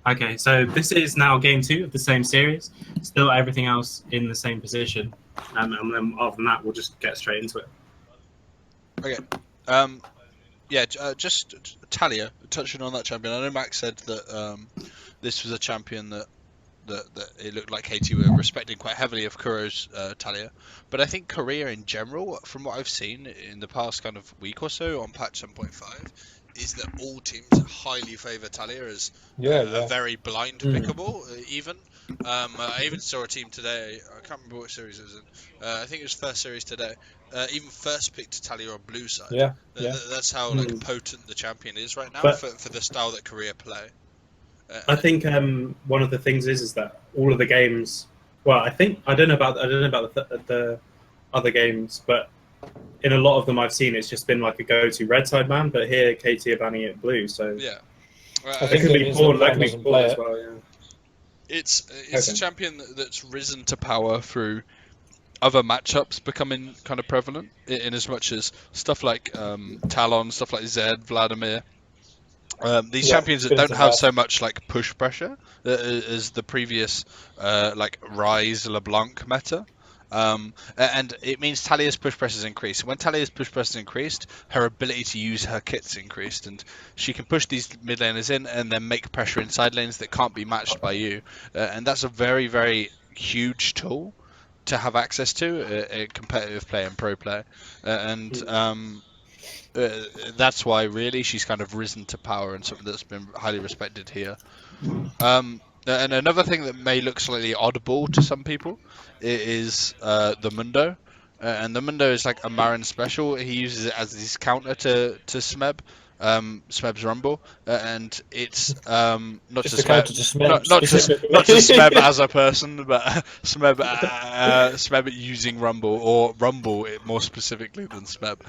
Okay, so this is now game 2 of the same series. Still everything else in the same position. And then other than that, we'll just get straight into it. Okay. Just Talia, touching on that champion. I know Max said that this was a champion that it looked like Taty were respecting quite heavily of Kuro's Talia. But I think Korea in general, from what I've seen in the past kind of week or so on patch 7.5, is that all teams highly favour Talia as a very blind pickable, even. I even saw a team today, I can't remember what series it was in, I think it was first series today, even first picked Talia on blue side. That's how like potent the champion is right now for the style that Korea play. I think one of the things is that all of the games. Well, I don't know about the other games, but in a lot of them I've seen it's just been like a go-to red side man. But here, KT are banning it blue, so yeah, I think it could be poor. That could be poor as well. Yeah, it's a champion that's risen to power through other matchups becoming kind of prevalent, in as much as stuff like Talon, stuff like Zed, Vladimir. These champions that don't have so much like push pressure as the previous like Rise LeBlanc meta. And it means Talia's push pressure has increased. When Talia's push pressure has increased, her ability to use her kit's increased, and she can push these mid laners in and then make pressure in side lanes that can't be matched by you. And that's a very, very huge tool to have access to a competitive play and pro play. That's why really she's kind of risen to power and something that's been highly respected here. And another thing that may look slightly oddball to some people is the Mundo. And the Mundo is like a Marin special. He uses it as his counter to Smeb. Smeb's Rumble, and it's not just Smeb as a person, but Smeb using Rumble, or Rumble more specifically than Smeb.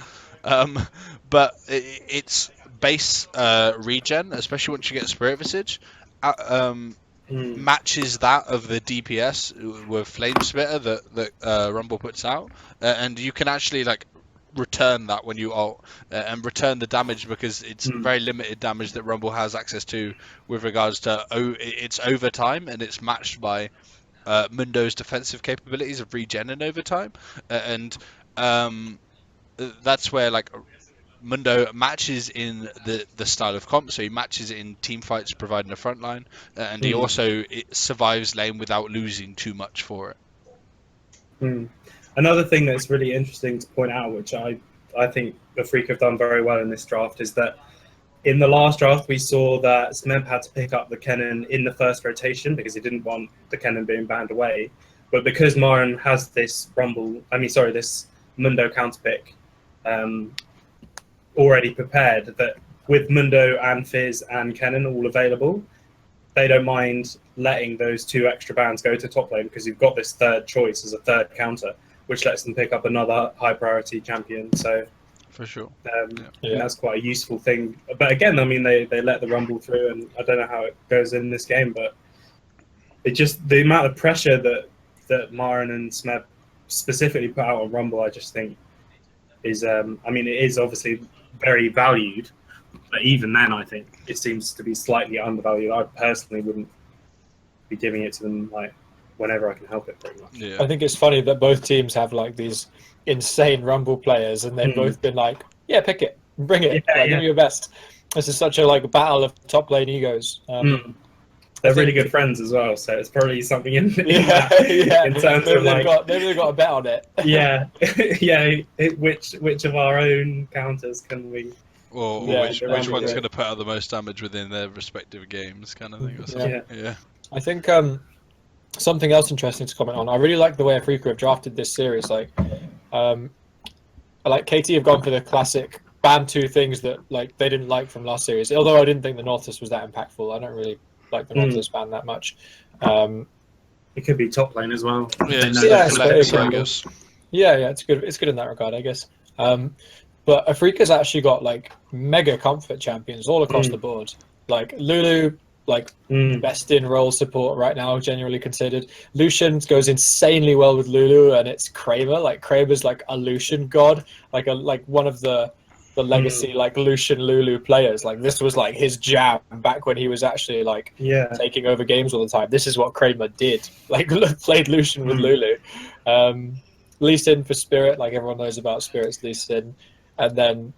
But it's base regen, especially once you get Spirit Visage, matches that of the DPS with Flame Spitter that Rumble puts out, and you can actually like return that when you ult and return the damage, because it's very limited damage that Rumble has access to with regards to its overtime, and it's matched by Mundo's defensive capabilities of regen and overtime, and that's where like Mundo matches in the style of comp, so he matches in team fights providing a front line, and he also survives lane without losing too much for it. Another thing that's really interesting to point out, which I think the Freak have done very well in this draft, is that in the last draft we saw that Smeb had to pick up the Kennen in the first rotation because he didn't want the Kennen being banned away. But because Marin has this this Mundo counterpick already prepared, that with Mundo and Fizz and Kennen all available, they don't mind letting those 2 extra bans go to top lane, because you've got this third choice as a third counter, which lets them pick up another high priority champion. So for sure, that's quite a useful thing. But again, I mean, they let the Rumble through, and I don't know how it goes in this game, but it just, the amount of pressure that Marin and Smeb specifically put out on Rumble, I just think is, it is obviously very valued, but even then I think it seems to be slightly undervalued. I personally wouldn't be giving it to them like whenever I can help it, pretty much. I think it's funny that both teams have like these insane Rumble players, and they've both been like, yeah, pick it, bring it, give me your best. This is such a like battle of top lane egos. They're really good friends as well, so it's probably something in terms maybe of they've got a bet on it. Which of our own counters can we? Or which one's going to put out the most damage within their respective games, kind of thing. Or something. Yeah. I think something else interesting to comment on. I really like the way Afrika have drafted this series. Like, I like KT have gone for the classic ban 2 things that like they didn't like from last series. Although I didn't think the Nautilus was that impactful. I don't really like the Nautilus ban that much. It could be top lane as well. I guess. Yeah, it's good. It's good in that regard, I guess. But Afrika's actually got like mega comfort champions all across the board. Like Lulu, like best in role support right now, generally considered. Lucian goes insanely well with Lulu, and it's Kraber. Like Kraber's like a Lucian god, like one of the the legacy like Lucian Lulu players. Like this was like his jam back when he was actually like taking over games all the time. This is what Kramer did. Like played Lucian with Lulu. Lee Sin for Spirit, like everyone knows about Spirit's Lee Sin. And then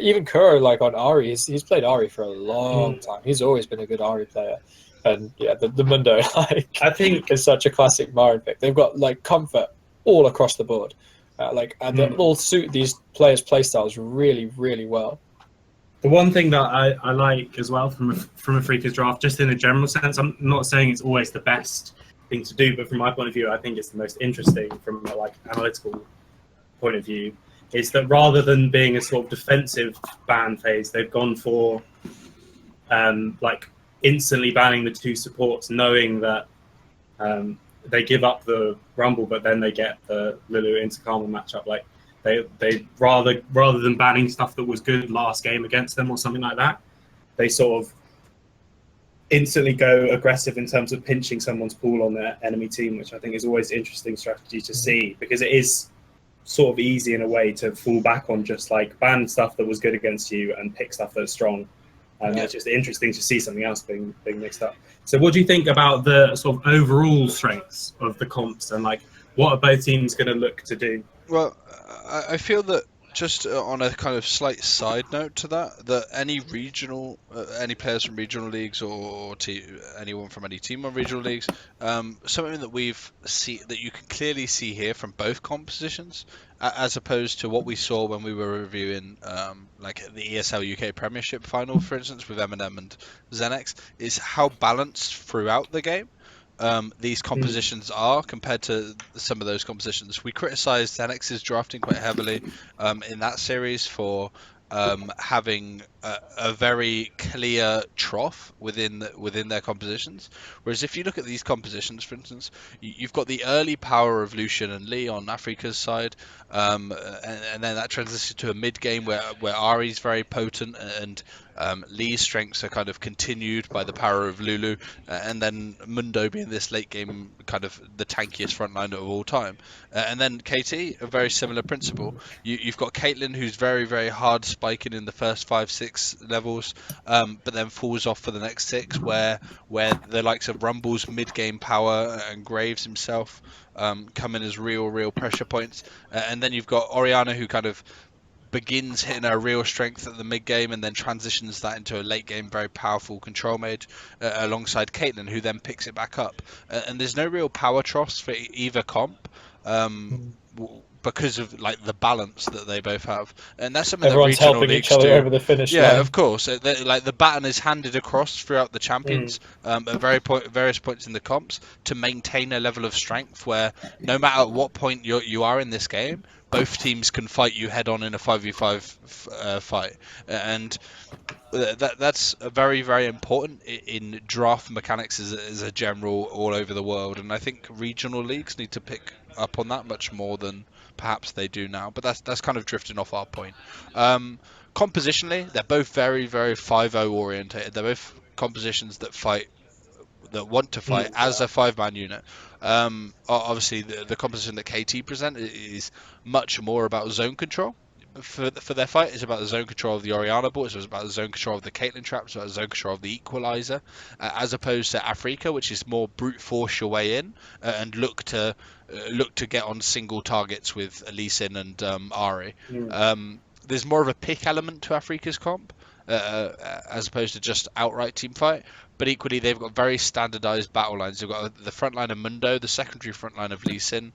even Kuro, like on Ahri, he's played Ahri for a long time. He's always been a good Ahri player. And yeah, the Mundo, like, I think is such a classic Marin pick. They've got like comfort all across the board. And they all suit these players' playstyles really, really well. The one thing that I like as well from a Afrika's draft, just in a general sense, I'm not saying it's always the best thing to do, but from my point of view, I think it's the most interesting from a like analytical point of view, is that rather than being a sort of defensive ban phase, they've gone for like instantly banning the two supports, knowing that they give up the Rumble, but then they get the Lulu into Karma matchup. Like they rather than banning stuff that was good last game against them or something like that, they sort of instantly go aggressive in terms of pinching someone's pool on their enemy team, which I think is always an interesting strategy to see, because it is sort of easy in a way to fall back on just like ban stuff that was good against you and pick stuff that's strong. And it's just interesting to see something else being mixed up. So what do you think about the sort of overall strengths of the comps, and like what are both teams going to look to do? Well, I feel that just on a kind of slight side note to that any regional, any players from regional leagues or anyone from any team on regional leagues, something that that you can clearly see here from both compositions, as opposed to what we saw when we were reviewing like the ESL UK Premiership final, for instance, with Eminem and Zenex, is how balanced throughout the game these compositions are compared to some of those compositions. We criticised Zenex's drafting quite heavily in that series for having a very clear trough within their compositions. Whereas if you look at these compositions, for instance, you've got the early power of Lucian and Lee on Africa's side, and then that transitions to a mid game where Ari's very potent and Lee's strengths are kind of continued by the power of Lulu, and then Mundo being this late game kind of the tankiest frontliner of all time. And then KT, a very similar principle. You've got Caitlyn, who's very, very hard spiking in the first 5-6 levels, but then falls off for the next 6, where the likes of Rumble's mid-game power and Graves himself come in as real pressure points. And then you've got Oriana, who kind of begins hitting her real strength at the mid game and then transitions that into a late game very powerful control mage alongside Caitlyn, who then picks it back up. And there's no real power troughs for either comp because of like the balance that they both have, and that's something everyone's that regional helping leagues each other do. over the finish line. Yeah, of course. Like the baton is handed across throughout the champions at various points in the comps to maintain a level of strength where no matter what point you are in this game, both teams can fight you head on in a 5v5 fight, and that's very, very important in draft mechanics as a general all over the world. And I think regional leagues need to pick up on that much more than perhaps they do now. But that's kind of drifting off our point. Compositionally, they're both very, very 5-0 orientated. They're both compositions that want to fight as a 5-man unit. Obviously, the composition that KT present is much more about zone control. For their fight, it's about the zone control of the Oriana ball, it's about the zone control of the Caitlyn trap, it's about the zone control of the Equalizer, as opposed to Afrika, which is more brute force your way in and look to get on single targets with Lee Sin and Ari. There's more of a pick element to Afrika's comp, as opposed to just outright team fight. But equally, they've got very standardized battle lines. They've got the front line of Mundo, the secondary front line of Lee Sin,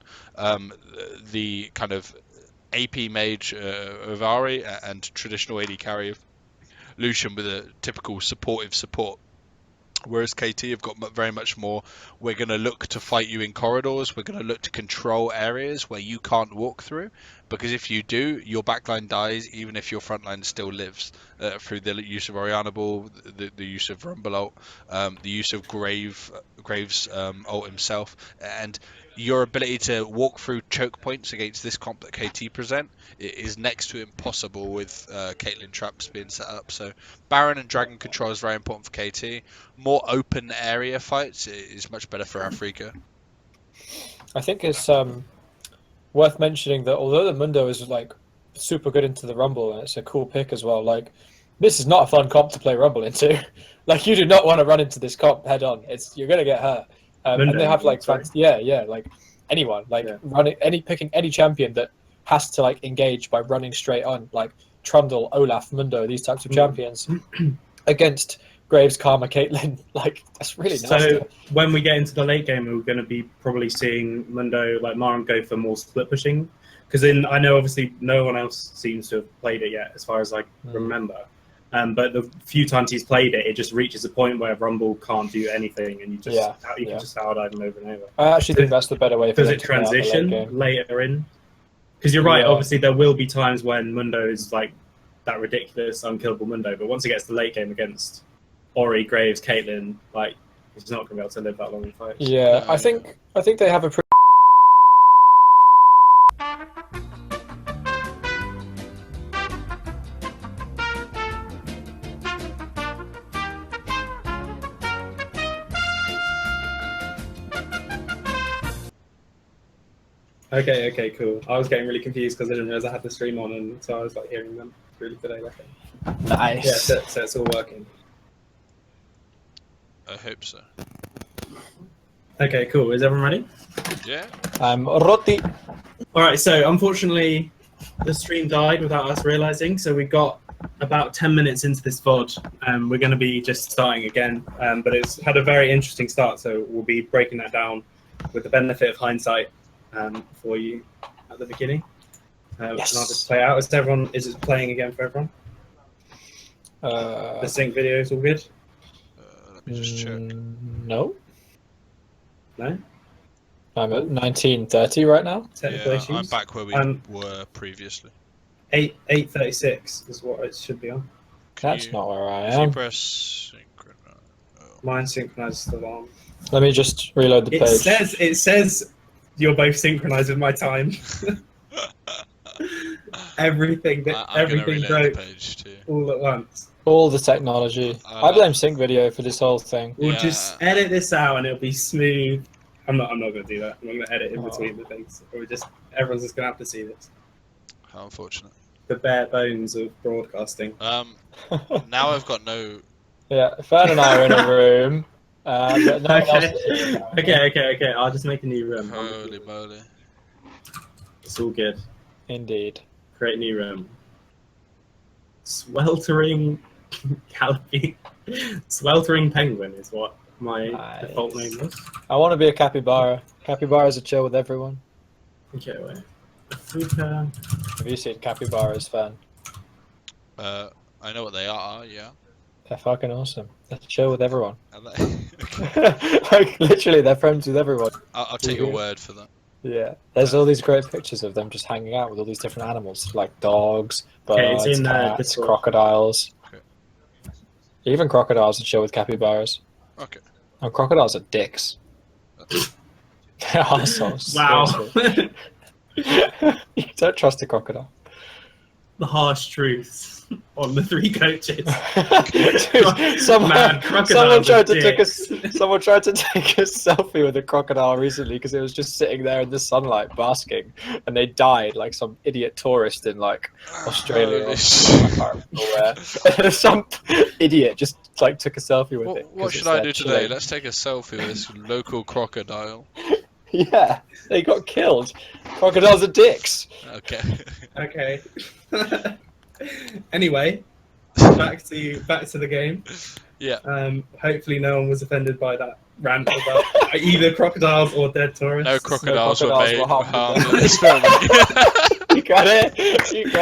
the kind of AP mage of Ari, and traditional AD carry of Lucian with a typical supportive support. Whereas KT have got very much more, we're going to look to fight you in corridors, we're going to look to control areas where you can't walk through, because if you do, your backline dies even if your frontline still lives, through the use of Oriana Ball, the use of Rumble ult, the use of Graves ult himself, and your ability to walk through choke points against this comp that KT present is next to impossible with Caitlyn traps being set up. So Baron and Dragon control is very important for KT. More open area fights is much better for Afrika. I think it's worth mentioning that although the Mundo is like super good into the Rumble, and it's a cool pick as well. Like, this is not a fun comp to play Rumble into. Like, you do not want to run into this comp head on. You're gonna get hurt. And they have like like anyone picking any champion that has to like engage by running straight on, like Trundle, Olaf, Mundo, these types of champions against Graves, Karma, Caitlyn. Like, that's really nasty. So when we get into the late game, we're going to be probably seeing Mundo, like Marum, go for more split pushing. Because I know obviously no one else seems to have played it yet, as far as I remember. But the few times he's played it, it just reaches a point where Rumble can't do anything, and you can just power dive him over and over. I actually think that's the better way for them to transition later in. Because you're right, obviously there will be times when Mundo is like that ridiculous, unkillable Mundo, but once he gets to the late game against Ori, Graves, Caitlyn, like, he's not going to be able to live that long in fights. Yeah, I think they have a pretty... Okay, cool. I was getting really confused because I didn't realize I had the stream on, and so I was like hearing them really today. Nice. Yeah, so it's all working. I hope so. Okay, cool. Is everyone ready? Yeah. I'm Roti. All right. So unfortunately, the stream died without us realizing. So we got about 10 minutes into this VOD, and we're going to be just starting again. But it's had a very interesting start, so we'll be breaking that down with the benefit of hindsight for you at the beginning. Yes. And I'll just play out. Is it playing again for everyone? The sync video is all good? Let me just check. No. No? I'm at 1930 right now. Technical issues? I'm back where we were previously. 836 is what it should be on. That's not where I Can you am. press synchronize? Oh. Mine synchronizes the alarm. Let me just reload the page. It says you're both synchronized with my time. everything broke all at once. All the technology. I blame sync video for this whole thing. We'll just edit this out and it'll be smooth. I'm not going to do that. I'm going to edit in between the things. Everyone's just going to have to see this. How unfortunate. The bare bones of broadcasting. Now I've got no... Yeah, Furn and I are in a room. But no one else is. Okay. I'll just make a new room. Holy moly. It's all good. Indeed. Create a new room. Sweltering Sweltering Penguin is what my default name was. I want to be a capybara. Capybaras are chill with everyone. Okay, wait. Africa. Have you seen capybaras, Furn? I know what they are, yeah. They're fucking awesome. They're chill with everyone. Okay. Like, literally, they're friends with everyone. I'll take your word for that. Yeah, there's all these great pictures of them just hanging out with all these different animals, like dogs, birds, cats, crocodiles. Okay. Even crocodiles are chill with capybaras. Okay. And crocodiles are dicks. They're assholes. Wow. You don't trust a crocodile. The harsh truths on the three coaches. Someone tried to take a selfie with a crocodile recently because it was just sitting there in the sunlight basking, and they died like some idiot tourist in like Australia or I can't remember where. Some idiot just like took a selfie with it. What should I do today? Let's take a selfie with this local crocodile. Yeah, they got killed. Crocodiles are dicks. Okay. Anyway, back to the game. Yeah. Hopefully no one was offended by that rant about either crocodiles or dead tourists. No crocodiles were harmed in this film. You got it. Maybe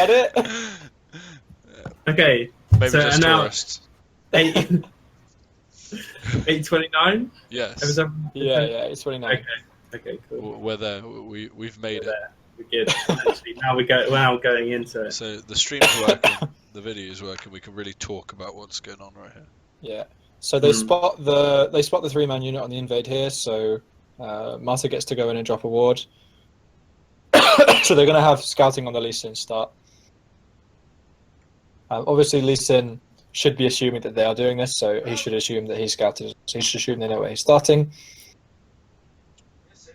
Okay. just tourists. 8:29. Yes. Yeah, it's 29. Okay, cool. We're there. We've made it. We're good. Actually, we're now going into it. So the stream's working, the video's working. We can really talk about what's going on right here. Yeah. So they spot the 3-man unit on the invade here. So Marta gets to go in and drop a ward. So they're going to have scouting on the Lee Sin start. Obviously, Lee Sin should be assuming that they are doing this, so he should assume that he's scouted. So he should assume they know where he's starting.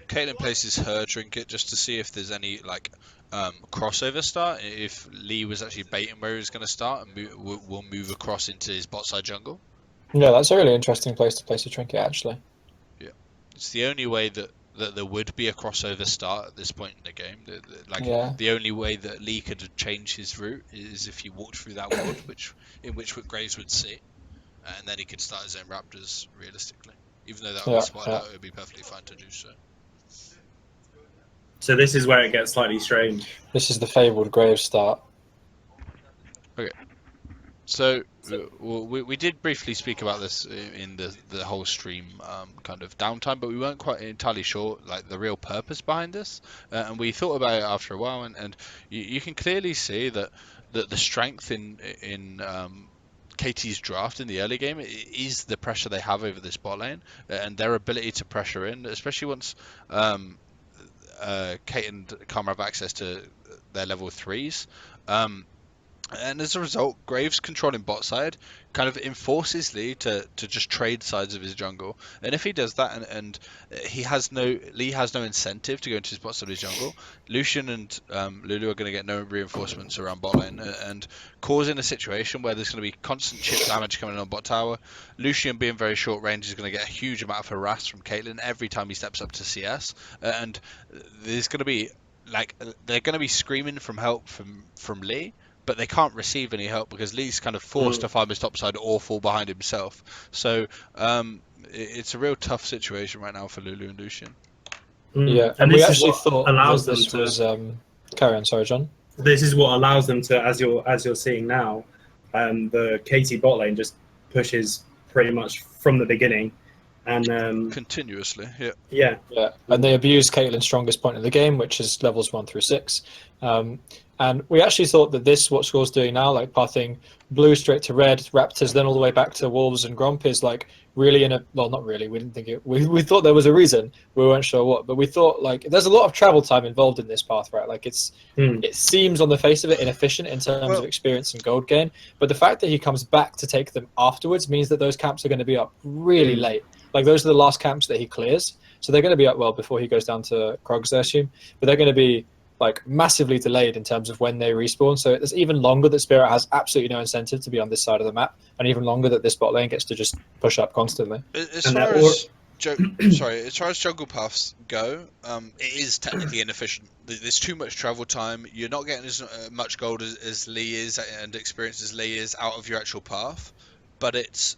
Caitlyn places her trinket just to see if there's any like crossover start if Lee was actually baiting where he was going to start and will move across into his bot side jungle. Yeah, that's a really interesting place to place a trinket, actually. Yeah, it's the only way that there would be a crossover start at this point in the game. The only way that Lee could change his route is if he walked through that ward, in which Graves would see, and then he could start his own Raptors realistically. Even though that would be spotted out, it would be perfectly fine to do so. So this is where it gets slightly strange. This is the fabled Graves start. Okay. So we did briefly speak about this in the whole stream kind of downtime, but we weren't quite entirely sure like the real purpose behind this, and we thought about it after a while, and you can clearly see that the strength in KT's draft in the early game is the pressure they have over this bot lane and their ability to pressure in, especially once Kate and Karma have access to their level 3s. And as a result, Graves controlling bot side kind of enforces Lee to just trade sides of his jungle. And if he does that, and Lee has no incentive to go into his bot side of his jungle, Lucian and Lulu are going to get no reinforcements around bot lane, and causing a situation where there's going to be constant chip damage coming on bot tower. Lucian, being very short range, is going to get a huge amount of harass from Caitlyn every time he steps up to CS, and there's going to be they're going to be screaming from help from Lee. But they can't receive any help because Lee's kind of forced to farm his topside or fall behind himself. So it's a real tough situation right now for Lulu and Lucian. Yeah, and we actually thought allows them this was carry on. Sorry, John. This is what allows them to, as you're seeing now, the KT bot lane just pushes pretty much from the beginning, and continuously. Yeah, and they abuse Caitlyn's strongest point in the game, which is levels 1 through 6. And we actually thought that what Score's doing now, like pathing blue straight to red, Raptors, then all the way back to Wolves and Gromp, is like really not really. We didn't think it. We thought there was a reason. We weren't sure what, but we thought like there's a lot of travel time involved in this path, right? Like it seems on the face of it inefficient in terms of experience and gold gain, but the fact that he comes back to take them afterwards means that those camps are going to be up really late. Like those are the last camps that he clears, so they're going to be up before he goes down to Krogs, I assume. But they're going to be like massively delayed in terms of when they respawn. So it's even longer that Spirit has absolutely no incentive to be on this side of the map, and even longer that this bot lane gets to just push up constantly. As far as jungle paths go, it is technically inefficient. There's too much travel time. You're not getting as much gold as Lee is and experience as Lee is out of your actual path, but it's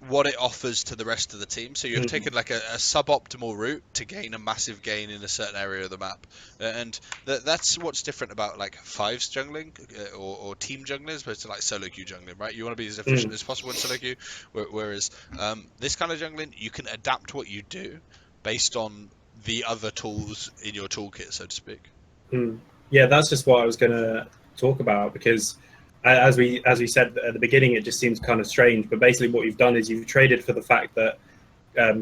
what it offers to the rest of the team. So you're taking like a suboptimal route to gain a massive gain in a certain area of the map, and that's what's different about like fives jungling or team jungling as opposed to like solo queue jungling, right? You want to be as efficient as possible in solo queue, whereas this kind of jungling, you can adapt what you do based on the other tools in your toolkit, so to speak. Yeah, that's just what I was going to talk about, because as we said at the beginning, it just seems kind of strange. But basically what you've done is you've traded for the fact that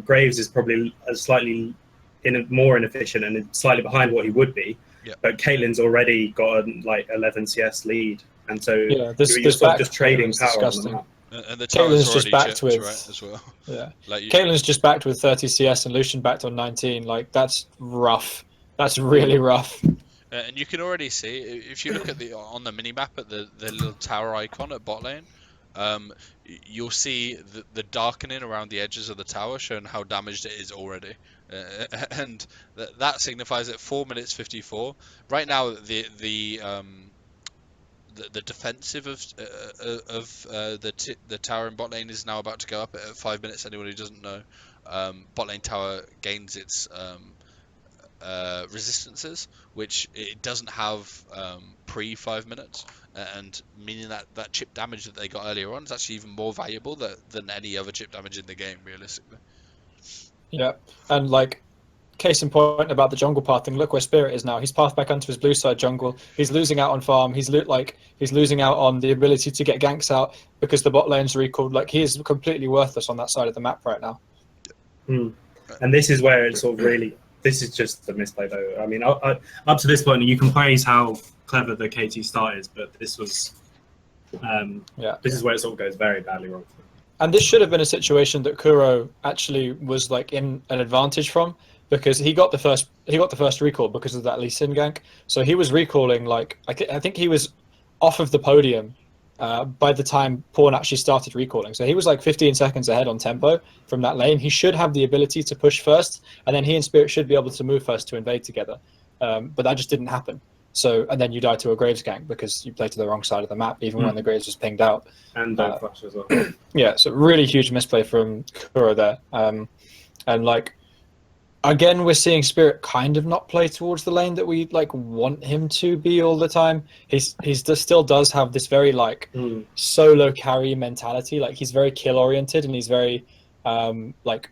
Graves is probably slightly more inefficient and slightly behind what he would be. Yeah. But Caitlyn's already got like 11 CS lead. And so you're sort of just trading power disgusting. On the map. And the Caitlyn's just backed chipped, with right, as well. Yeah, Caitlyn's just backed with 30 CS and Lucian backed on 19. Like that's rough. That's really rough. And you can already see, if you look at on the mini map at the little tower icon at bot lane, you'll see the darkening around the edges of the tower, showing how damaged it is already. And that signifies at 4 minutes 54. Right now, the defensive of the tower in bot lane is now about to go up at 5 minutes. Anyone who doesn't know, bot lane tower gains its resistances, which it doesn't have pre 5 minutes, and meaning that chip damage that they got earlier on is actually even more valuable than any other chip damage in the game, realistically. Yeah, and like case in point about the jungle pathing, look where Spirit is now. He's pathed back onto his blue side jungle. He's losing out on farm. He's losing out on the ability to get ganks out because the bot lane's recalled. Like he is completely worthless on that side of the map right now. And this is where it's sort of really. This is just the misplay, though. I mean, up to this point, you can praise how clever the KT start is, but this was, this is where it sort of goes very badly wrong. And this should have been a situation that Kuro actually was like in an advantage from, because he got the first recall because of that Lee Sin gank. So he was recalling like I think he was off of the podium by the time Pawn actually started recalling. So he was like 15 seconds ahead on tempo from that lane. He should have the ability to push first, and then he and Spirit should be able to move first to invade together. But that just didn't happen. So, and then you die to a Graves gank because you played to the wrong side of the map, even when the Graves was pinged out. And don't flash as well. Yeah, so really huge misplay from Kuro there. And like, again, we're seeing Spirit kind of not play towards the lane that we like want him to be all the time. He's still does have this very like solo carry mentality. Like he's very kill oriented and he's very like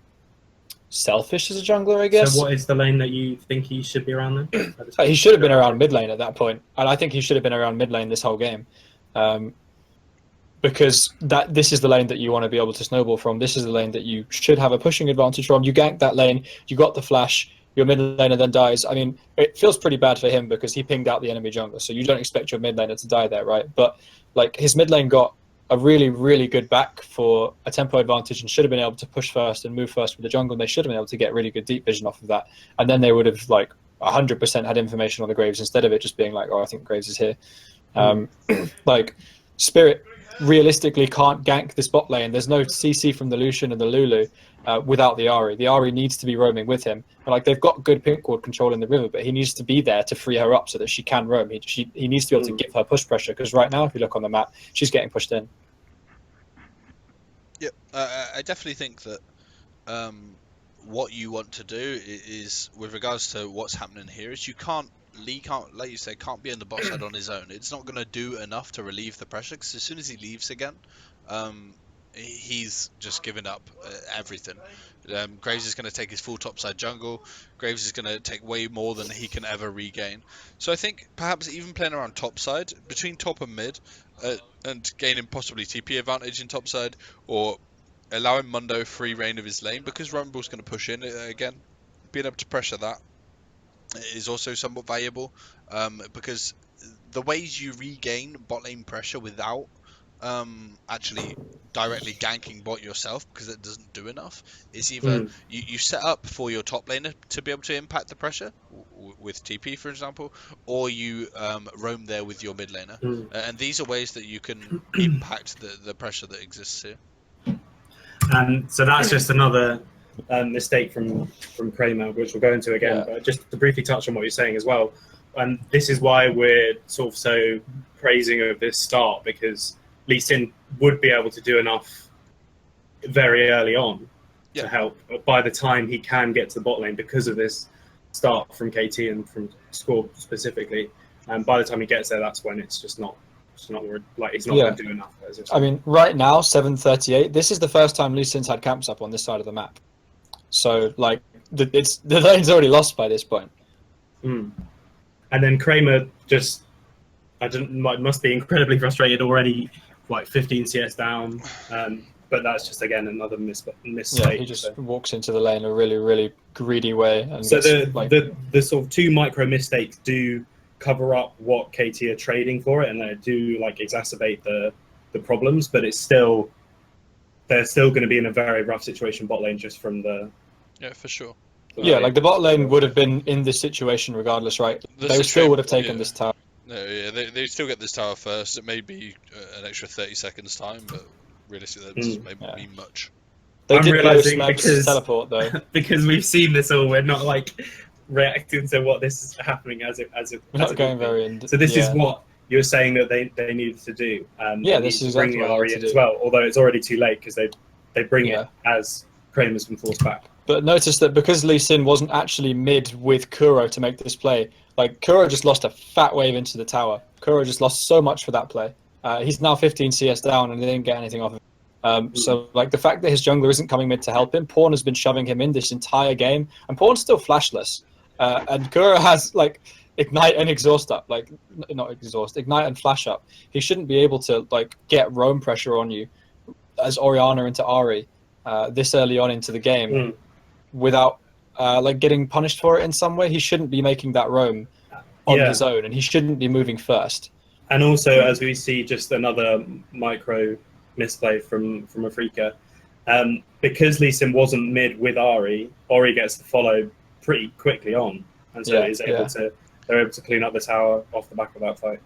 selfish as a jungler, I guess. So what is the lane that you think he should be around then? He should have been around mid lane at that point, and I think he should have been around mid lane this whole game, because this is the lane that you want to be able to snowball from. This is the lane that you should have a pushing advantage from. You gank that lane, you got the flash, your mid laner then dies. I mean, it feels pretty bad for him because he pinged out the enemy jungler, so you don't expect your mid laner to die there, right? But like his mid lane got a really, really good back for a tempo advantage and should have been able to push first and move first with the jungle. And they should have been able to get really good deep vision off of that. And then they would have like 100% had information on the Graves instead of it just being like, oh, I think Graves is here. Like Spirit realistically can't gank this bot lane. There's no CC from the Lucian and the Lulu without the Ahri. The Ahri needs to be roaming with him. And like they've got good pink ward control in the river, but he needs to be there to free her up so that she can roam. He needs to be able to give her push pressure because right now, if you look on the map, she's getting pushed in. Yep, I definitely think that what you want to do is, with regards to what's happening here, is Lee can't, like you say, can't be in the bot side on his own. It's not going to do enough to relieve the pressure, because as soon as he leaves again, he's just given up everything. Graves is going to take his full topside jungle. Graves is going to take way more than he can ever regain. So I think perhaps even playing around topside, between top and mid, and gaining possibly TP advantage in topside, or allowing Mundo free reign of his lane, because Rumble's going to push in again, being able to pressure that is also somewhat valuable, because the ways you regain bot lane pressure without actually directly ganking bot yourself, because it doesn't do enough, is either you set up for your top laner to be able to impact the pressure with TP, for example, or you roam there with your mid laner, and these are ways that you can impact the pressure that exists here. And so that's just another mistake from Kramer, which we'll go into again. Yeah. But just to briefly touch on what you're saying as well, and this is why we're sort of so praising of this start, because Lee Sin would be able to do enough very early on to help. But by the time he can get to the bot lane, because of this start from KT and from Score specifically, and by the time he gets there, that's when it's just not like he's not going to do enough. I mean, right now, 7:38. This is the first time Lee Sin's had camps up on this side of the map. So like the lane's already lost by this point. And then Kramer just must be incredibly frustrated already, like 15 CS down. But that's just again another mistake. Yeah, he just walks into the lane a really, really greedy way. And so the sort of two micro mistakes do cover up what KT are trading for it, and they do like exacerbate the problems. But they're still going to be in a very rough situation bot lane just from the. Yeah, for sure. Yeah, like the bot lane would have been in this situation regardless, right? They still would have taken this tower. No, yeah, they still get this tower first. It may be an extra 30 seconds time, but realistically, that doesn't mean much. I'm realizing because teleport though, because we've seen this all. We're not like reacting to what this is happening as it. We're not going very in. So this is what you were saying that they needed to do. This is exactly what Ahri in as well. Although it's already too late because they bring it as Kramer's been forced back. But notice that because Lee Sin wasn't actually mid with Kuro to make this play, like Kuro just lost a fat wave into the tower. Kuro just lost so much for that play. He's now 15 CS down and they didn't get anything off of him. So like the fact that his jungler isn't coming mid to help him, Pawn has been shoving him in this entire game, and Pawn's still flashless. And Kuro has like Ignite and Exhaust up, like not Exhaust, Ignite and Flash up. He shouldn't be able to like get roam pressure on you as Orianna into Ahri this early on into the game without like getting punished for it in some way. He shouldn't be making that roam on his own, and he shouldn't be moving first. And also, as we see, just another micro misplay from Afrika. Because Lee Sin wasn't mid with Ahri, Ori gets to follow pretty quickly on, and so they're able to clean up the tower off the back of that fight.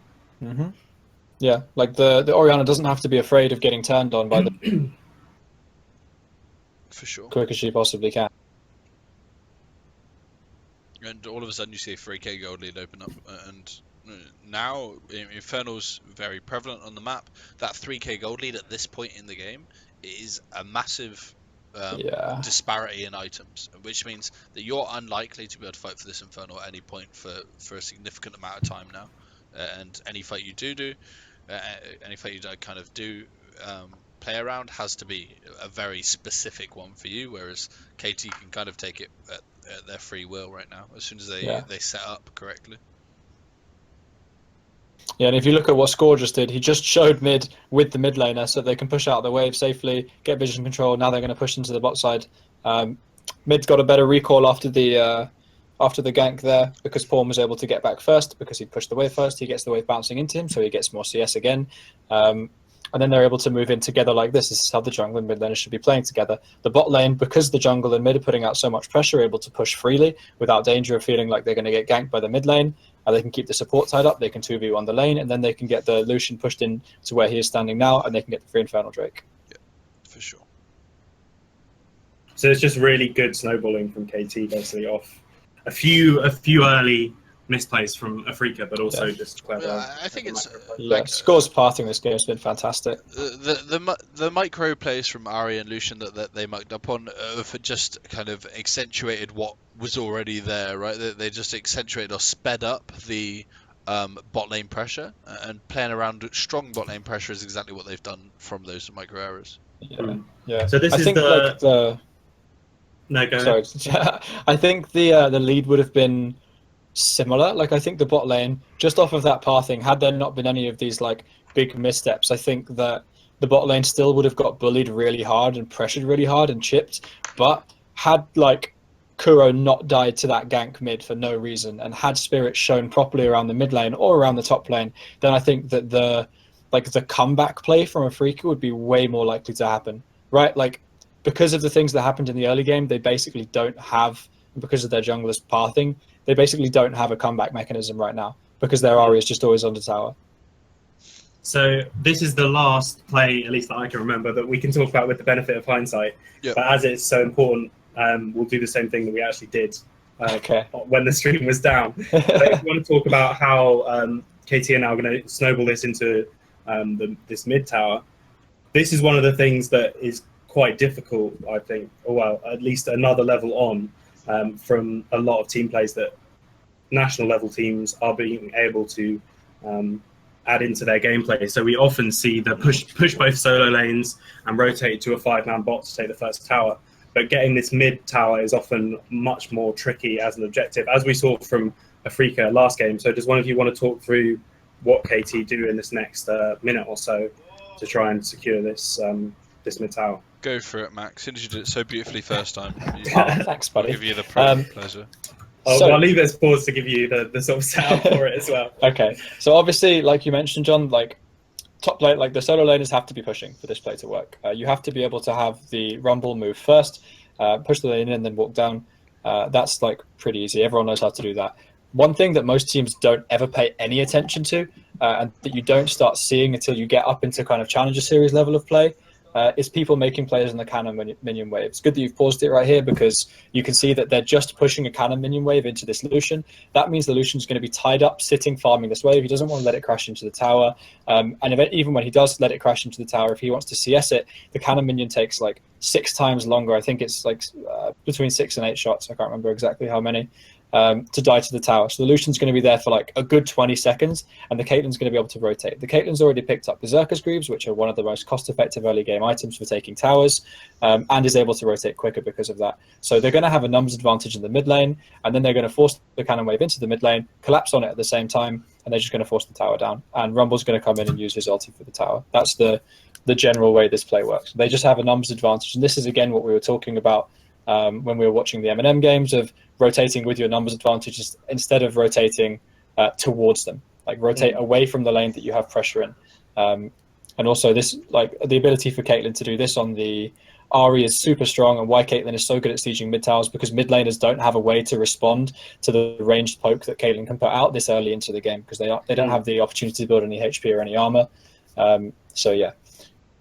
Mm-hmm. Yeah, like the Orianna doesn't have to be afraid of getting turned on by the for sure, quick as she possibly can. And all of a sudden you see a 3k gold lead open up, and now Infernal's very prevalent on the map. That 3k gold lead at this point in the game is a massive disparity in items, which means that you're unlikely to be able to fight for this Infernal at any point for a significant amount of time now. And any fight you do kind of play around has to be a very specific one for you, whereas KT can kind of take it at their free will right now, as soon as they set up correctly. Yeah, and if you look at what Score just did, he just showed mid with the mid laner so they can push out the wave safely, get vision control. Now they're going to push into the bot side. Mid's got a better recall after the gank there, because Pawn was able to get back first because he pushed the wave first. He gets the wave bouncing into him, so he gets more CS again. And then they're able to move in together like this. This is how the jungle and mid laners should be playing together. The bot lane, because the jungle and mid are putting out so much pressure, are able to push freely without danger of feeling like they're going to get ganked by the mid lane. They can keep the support tied up, they can 2v1 the lane, and then they can get the Lucian pushed in to where he is standing now, and they can get the free Infernal Drake. Yeah, for sure. So it's just really good snowballing from KT, basically, off a few early misplays from Afrika, but also just clever. I think it's Score's parting this game has been fantastic. The micro plays from Ahri and Lucian that they mucked up on have just kind of accentuated what was already there, right? They just accentuated or sped up the bot lane pressure, and playing around strong bot lane pressure is exactly what they've done from those micro errors. Yeah. So this I is think the. No, go ahead. Sorry. I think the lead would have been similar. Like, I think the bot lane, just off of that pathing, had there not been any of these like big missteps, I think that the bot lane still would have got bullied really hard and pressured really hard and chipped. But had like Kuro not died to that gank mid for no reason, and had Spirit shown properly around the mid lane or around the top lane, then I think that the comeback play from Afrika would be way more likely to happen, right? Like, because of the things that happened in the early game, they basically don't have, because of their junglers pathing, they basically don't have a comeback mechanism right now, because their Ahri is just always under tower. So this is the last play, at least that I can remember, that we can talk about with the benefit of hindsight. Yep. But as it's so important, we'll do the same thing that we actually did when the stream was down. So if you want to talk about how KT are now going to snowball this into this mid tower, this is one of the things that is quite difficult, I think, or well, at least another level on from a lot of team plays that national level teams are being able to add into their gameplay. So we often see the push both solo lanes and rotate to a 5-man bot to take the first tower. But getting this mid tower is often much more tricky as an objective, as we saw from Afrika last game. So does one of you want to talk through what KT do in this next minute or so to try and secure this this mid tower? Go for it, Max. Since you did it so beautifully first time. Thanks, buddy. I'll give you the pleasure. I'll leave this pause to give you the sort of setup for it as well. Okay, so obviously, like you mentioned, John, like top lane, like the solo laners have to be pushing for this play to work. You have to be able to have the rumble move first, push the lane in, and then walk down. That's like pretty easy. Everyone knows how to do that. One thing that most teams don't ever pay any attention to, and that you don't start seeing until you get up into kind of Challenger Series level of play, is people making plays in the cannon minion wave. It's good that you've paused it right here, because you can see that they're just pushing a cannon minion wave into this Lucian. That means the Lucian's going to be tied up, sitting, farming this wave. He doesn't want to let it crash into the tower. And even when he does let it crash into the tower, if he wants to CS it, the cannon minion takes like 6 times longer. I think it's like between 6 and 8 shots. I can't remember exactly how many. To die to the tower. So the Lucian's going to be there for like a good 20 seconds, and the Caitlyn's going to be able to rotate. The Caitlyn's already picked up Berserker's Greaves, which are one of the most cost-effective early game items for taking towers, and is able to rotate quicker because of that. So they're going to have a numbers advantage in the mid lane, and then they're going to force the cannon wave into the mid lane, collapse on it at the same time, and they're just going to force the tower down. And Rumble's going to come in and use his ulti for the tower. That's the general way this play works. They just have a numbers advantage, and this is again what we were talking about when we were watching the M&M games, of rotating with your numbers advantages instead of rotating towards them. Like, rotate away from the lane that you have pressure in. And also this, like, the ability for Caitlyn to do this on the Ahri is super strong and why Caitlyn is so good at sieging mid towers, because mid laners don't have a way to respond to the ranged poke that Caitlyn can put out this early into the game, because they don't have the opportunity to build any HP or any armor. So yeah,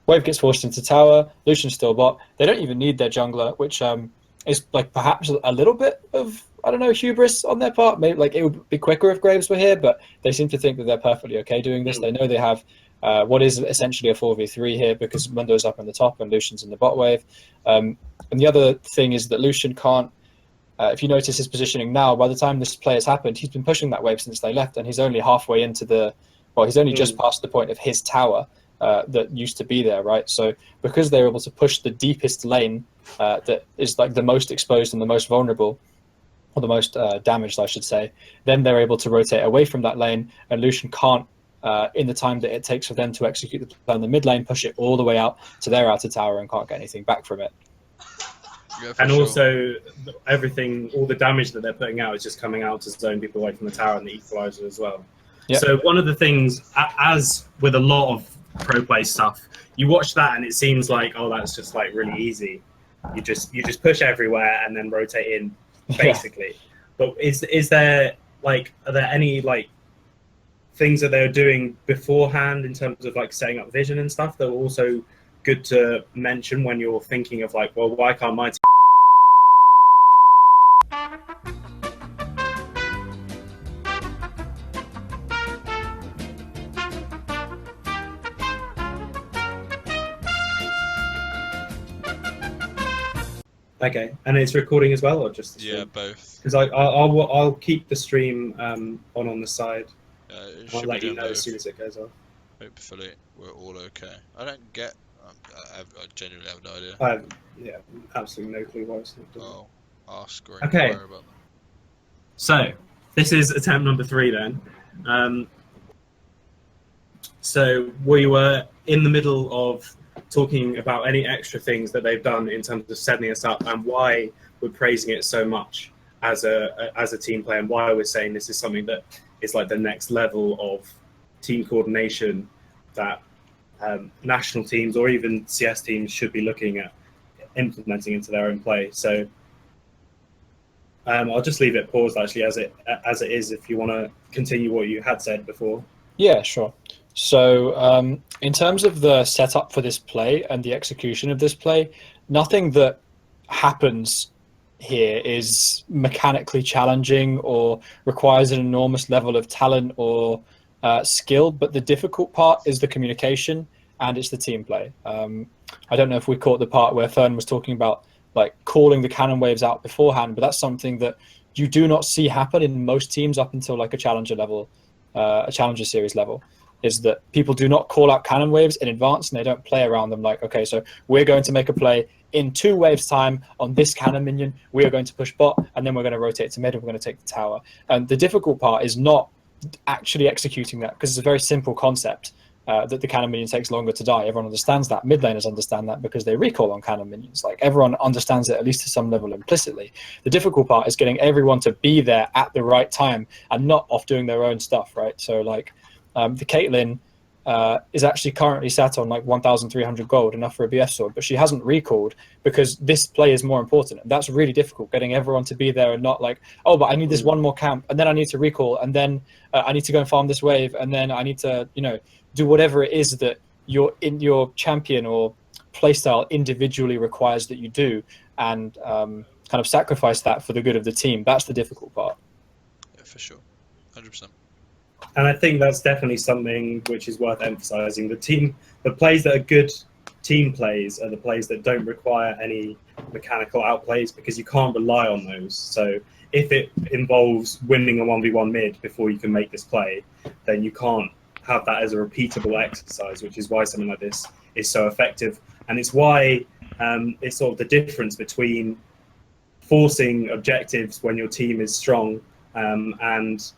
Wave gets forced into tower. Lucian's still bot. They don't even need their jungler, which is like perhaps a little bit of, I don't know, hubris on their part. Maybe like it would be quicker if Graves were here, but they seem to think that they're perfectly okay doing this. They know they have what is essentially a 4v3 here, because Mundo's up in the top and Lucian's in the bot wave. And the other thing is that Lucian can't, if you notice his positioning now, by the time this play has happened, he's been pushing that wave since they left, and he's only halfway into the, well, he's only just past the point of his tower that used to be there, right? So because they're able to push the deepest lane that is like the most exposed and the most vulnerable, or the most damaged, I should say, then they're able to rotate away from that lane, and Lucian can't, in the time that it takes for them to execute the plan in the mid lane, push it all the way out to their outer tower and can't get anything back from it. Yeah, and sure. also, everything, all the damage that they're putting out is just coming out to zone people away from the tower and the equalizer as well. Yep. So one of the things, as with a lot of pro play stuff, you watch that and it seems like, oh, that's just like really easy. You just push everywhere and then rotate in, basically. Yeah. But is there like, are there any like things that they're doing beforehand in terms of like setting up vision and stuff that are also good to mention when you're thinking of like, well, why can't my team? Okay, and it's recording as well, or just the stream? Yeah, both. Because I'll keep the stream on the side. I'll let you know both. As soon as it goes off. Hopefully, we're all okay. I don't get. I genuinely have no idea. I have, yeah, absolutely no clue why it's not doing. Oh, ask or okay. inquire about them. So this is attempt number 3 then. So we were in the middle of talking about any extra things that they've done in terms of setting us up and why we're praising it so much as a team play, and why we're saying this is something that is like the next level of team coordination that national teams or even CS teams should be looking at implementing into their own play. So I'll just leave it paused actually as it is if you want to continue what you had said before. Yeah, sure. So in terms of the setup for this play and the execution of this play, nothing that happens here is mechanically challenging or requires an enormous level of talent or skill, but the difficult part is the communication and it's the team play. I don't know if we caught the part where Furn was talking about like calling the cannon waves out beforehand, but that's something that you do not see happen in most teams up until like a challenger level, a challenger series level, is that people do not call out cannon waves in advance and they don't play around them like, okay, so we're going to make a play in 2 waves time on this cannon minion, we are going to push bot, and then we're going to rotate to mid and we're going to take the tower. And the difficult part is not actually executing that, because it's a very simple concept that the cannon minion takes longer to die. Everyone understands that. Mid laners understand that because they recall on cannon minions. Like everyone understands it at least to some level implicitly. The difficult part is getting everyone to be there at the right time and not off doing their own stuff, right? So like the Caitlyn is actually currently sat on like 1,300 gold, enough for a BF sword, but she hasn't recalled because this play is more important. And that's really difficult, getting everyone to be there and not like, oh, but I need this one more camp, and then I need to recall, and then I need to go and farm this wave, and then I need to, you know, do whatever it is that your champion or playstyle individually requires that you do, and kind of sacrifice that for the good of the team. That's the difficult part. Yeah, for sure, 100%. And I think that's definitely something which is worth emphasizing. The plays that are good team plays are the plays that don't require any mechanical outplays, because you can't rely on those. So if it involves winning a 1v1 mid before you can make this play, then you can't have that as a repeatable exercise, which is why something like this is so effective. And it's why it's sort of the difference between forcing objectives when your team is strong and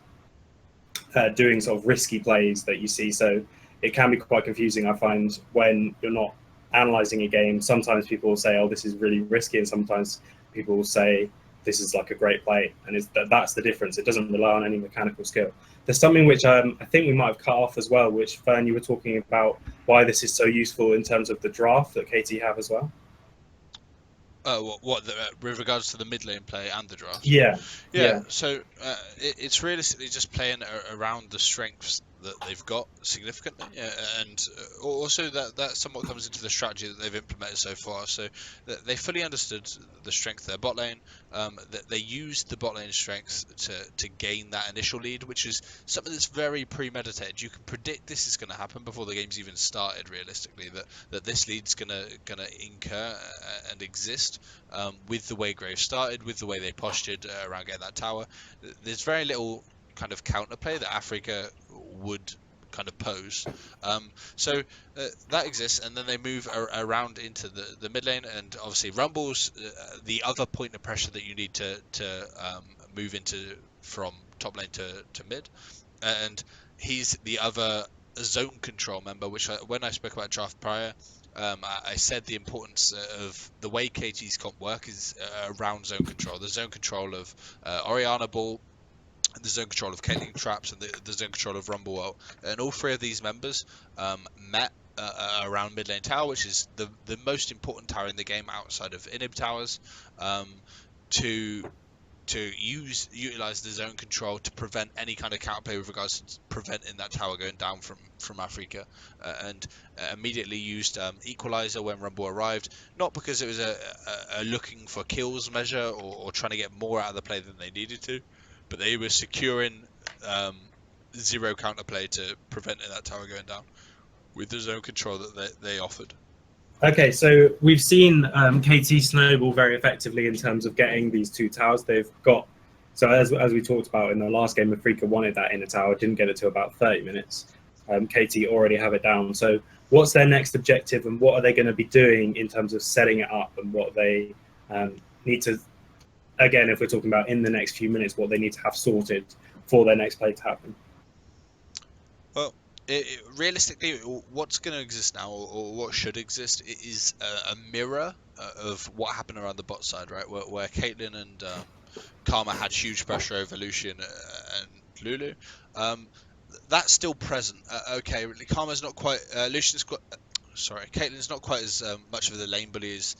doing sort of risky plays that you see. So it can be quite confusing, I find, when you're not analyzing a game. Sometimes people will say, oh, this is really risky, and sometimes people will say this is like a great play, and that's the difference. It doesn't rely on any mechanical skill. There's something which I think we might have cut off as well, which, Fern, you were talking about why this is so useful in terms of the draft that Katie have as well. With regards to the mid lane play and the draft? Yeah. So it's realistically just playing around the strengths that they've got significantly, and also that somewhat comes into the strategy that they've implemented so far. So they fully understood the strength of their bot lane. That they used the bot lane strength to gain that initial lead, which is something that's very premeditated. You can predict this is going to happen before the game's even started. Realistically, that this lead's gonna incur and exist. With the way Graves started, with the way they postured around getting that tower, there's very little kind of counterplay that Africa would kind of pose. So that exists, and then they move around into the mid lane, and obviously Rumble's the other point of pressure that you need to move into from top lane to mid, and he's the other zone control member, which when I spoke about draft prior, I said the importance of the way KT's comp work is around zone control. The zone control of Orianna Ball, the zone control of Caitlyn Traps, and the zone control of Rumblewell. And all three of these members met around mid lane tower, which is the most important tower in the game outside of inhib towers, to utilize the zone control to prevent any kind of counterplay with regards to preventing that tower going down from Africa, and immediately used Equalizer when Rumble arrived, not because it was a looking for kills measure or trying to get more out of the play than they needed to, but they were securing zero counterplay to preventing that tower going down with the zone control that they offered. Okay, so we've seen KT snowball very effectively in terms of getting these two towers. They've got, so as we talked about in the last game, Afrika wanted that inner tower, didn't get it to about 30 minutes. KT already have it down. So what's their next objective, and what are they going to be doing in terms of setting it up, and what they need to, again, if we're talking about in the next few minutes, what they need to have sorted for their next play to happen? Well, realistically, what's going to exist now, or what should exist, is a mirror of what happened around the bot side, right? Where Caitlyn and Karma had huge pressure over Lucian and Lulu. That's still present. Okay, Karma's not quite. Caitlyn's not quite as much of the lane bully as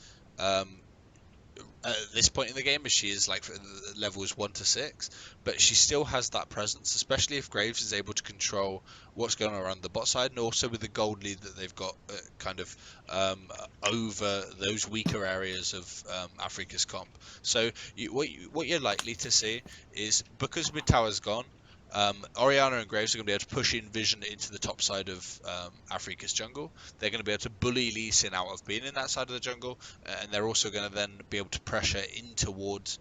at this point in the game as she is like for levels 1 to 6, but she still has that presence, especially if Graves is able to control what's going on around the bot side, and also with the gold lead that they've got kind of over those weaker areas of Africa's comp. So what you're likely to see is, because mid tower's gone, Orianna and Graves are going to be able to push in Vision into the top side of Africa's jungle. They're going to be able to bully Lee Sin out of being in that side of the jungle, and they're also going to then be able to pressure in towards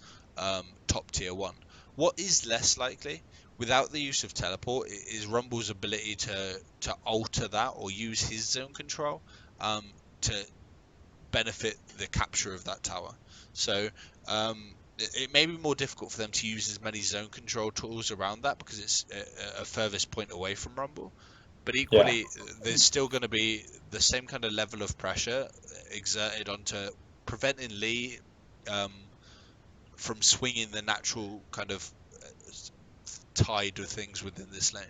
top tier 1. What is less likely, without the use of teleport, is Rumble's ability to alter that or use his zone control to benefit the capture of that tower. So it may be more difficult for them to use as many zone control tools around that, because it's a furthest point away from Rumble. But equally, there's still going to be the same kind of level of pressure exerted onto preventing Lee from swinging the natural kind of tide of things within this lane.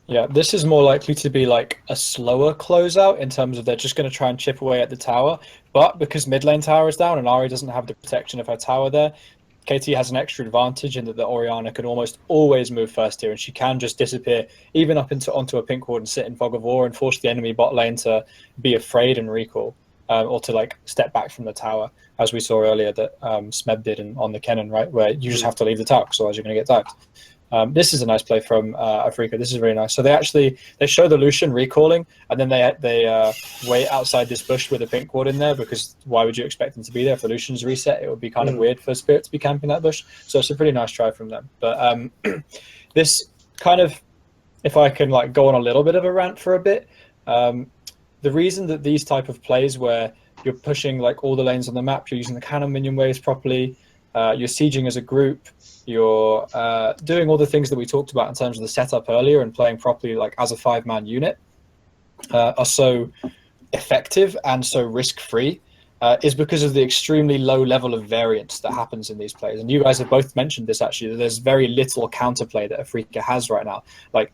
Yeah, this is more likely to be like a slower closeout in terms of they're just going to try and chip away at the tower. But because mid lane tower is down and Ari doesn't have the protection of her tower there, KT has an extra advantage in that the Orianna can almost always move first tier, and she can just disappear even up onto a pink ward and sit in Fog of War and force the enemy bot lane to be afraid and recall, or to like step back from the tower, as we saw earlier that Smeb did on the Kennen, right, where you just have to leave the tower, so otherwise you're going to get tagged. This is a nice play from Afrika. This is really nice. So they show the Lucian recalling, and then they wait outside this bush with a pink ward in there, because why would you expect them to be there? If the Lucian's reset, it would be kind of weird for Spirit to be camping that bush. So it's a pretty nice try from them. But this kind of, if I can like go on a little bit of a rant for a bit, the reason that these type of plays where you're pushing like all the lanes on the map, you're using the cannon minion waves properly, you're sieging as a group, you're doing all the things that we talked about in terms of the setup earlier and playing properly like as a 5-man unit, are so effective and so risk-free, is because of the extremely low level of variance that happens in these plays. And you guys have both mentioned this, actually, that there's very little counterplay that Afrika has right now. Like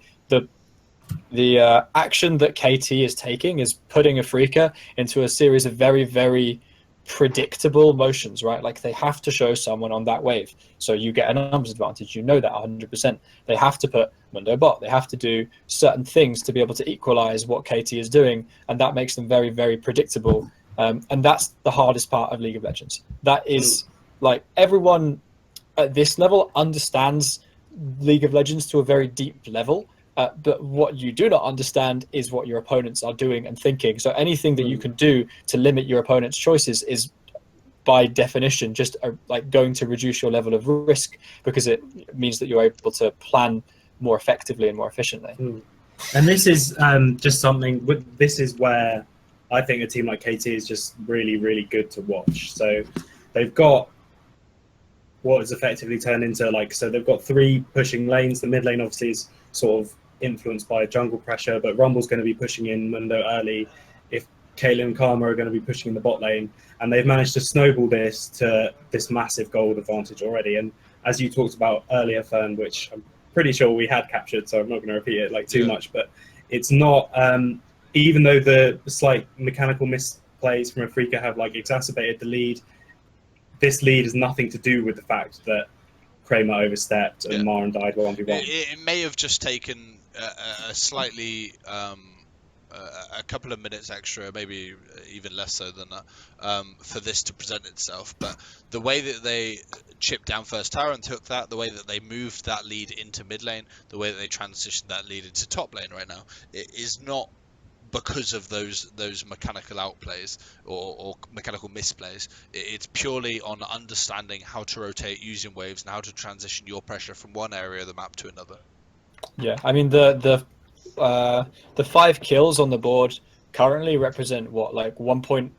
the action that KT is taking is putting Afrika into a series of very, very predictable motions, right? Like they have to show someone on that wave, so you get a numbers advantage. You know that 100%. They have to put Mundo bot. They have to do certain things to be able to equalize what KT is doing, and that makes them very, very predictable. And that's the hardest part of League of Legends. That is like everyone at this level understands League of Legends to a very deep level. But what you do not understand is what your opponents are doing and thinking. So anything that you can do to limit your opponent's choices is, by definition, just like going to reduce your level of risk, because it means that you're able to plan more effectively and more efficiently. And this is just something. This is where I think a team like KT is just really, really good to watch. So they've got what is effectively turned into so they've got 3 pushing lanes. The mid lane obviously is sort of influenced by jungle pressure, but Rumble's going to be pushing in Mundo early. If Caitlyn and Karma are going to be pushing in the bot lane, and they've managed to snowball this to this massive gold advantage already. And as you talked about earlier, Furn, which I'm pretty sure we had captured, so I'm not going to repeat it too much, but it's not, even though the slight mechanical misplays from Afrika have exacerbated the lead, this lead has nothing to do with the fact that Kramer overstepped and Maren died 1v1. It may have just taken a slightly a couple of minutes extra, maybe even less so than that, for this to present itself. But the way that they chipped down first tower and took that, the way that they moved that lead into mid lane, the way that they transitioned that lead into top lane right now, it is not because of those mechanical outplays or mechanical misplays. It's purely on understanding how to rotate using waves and how to transition your pressure from one area of the map to another. Yeah, I mean the 5 kills on the board currently represent what, 1.6,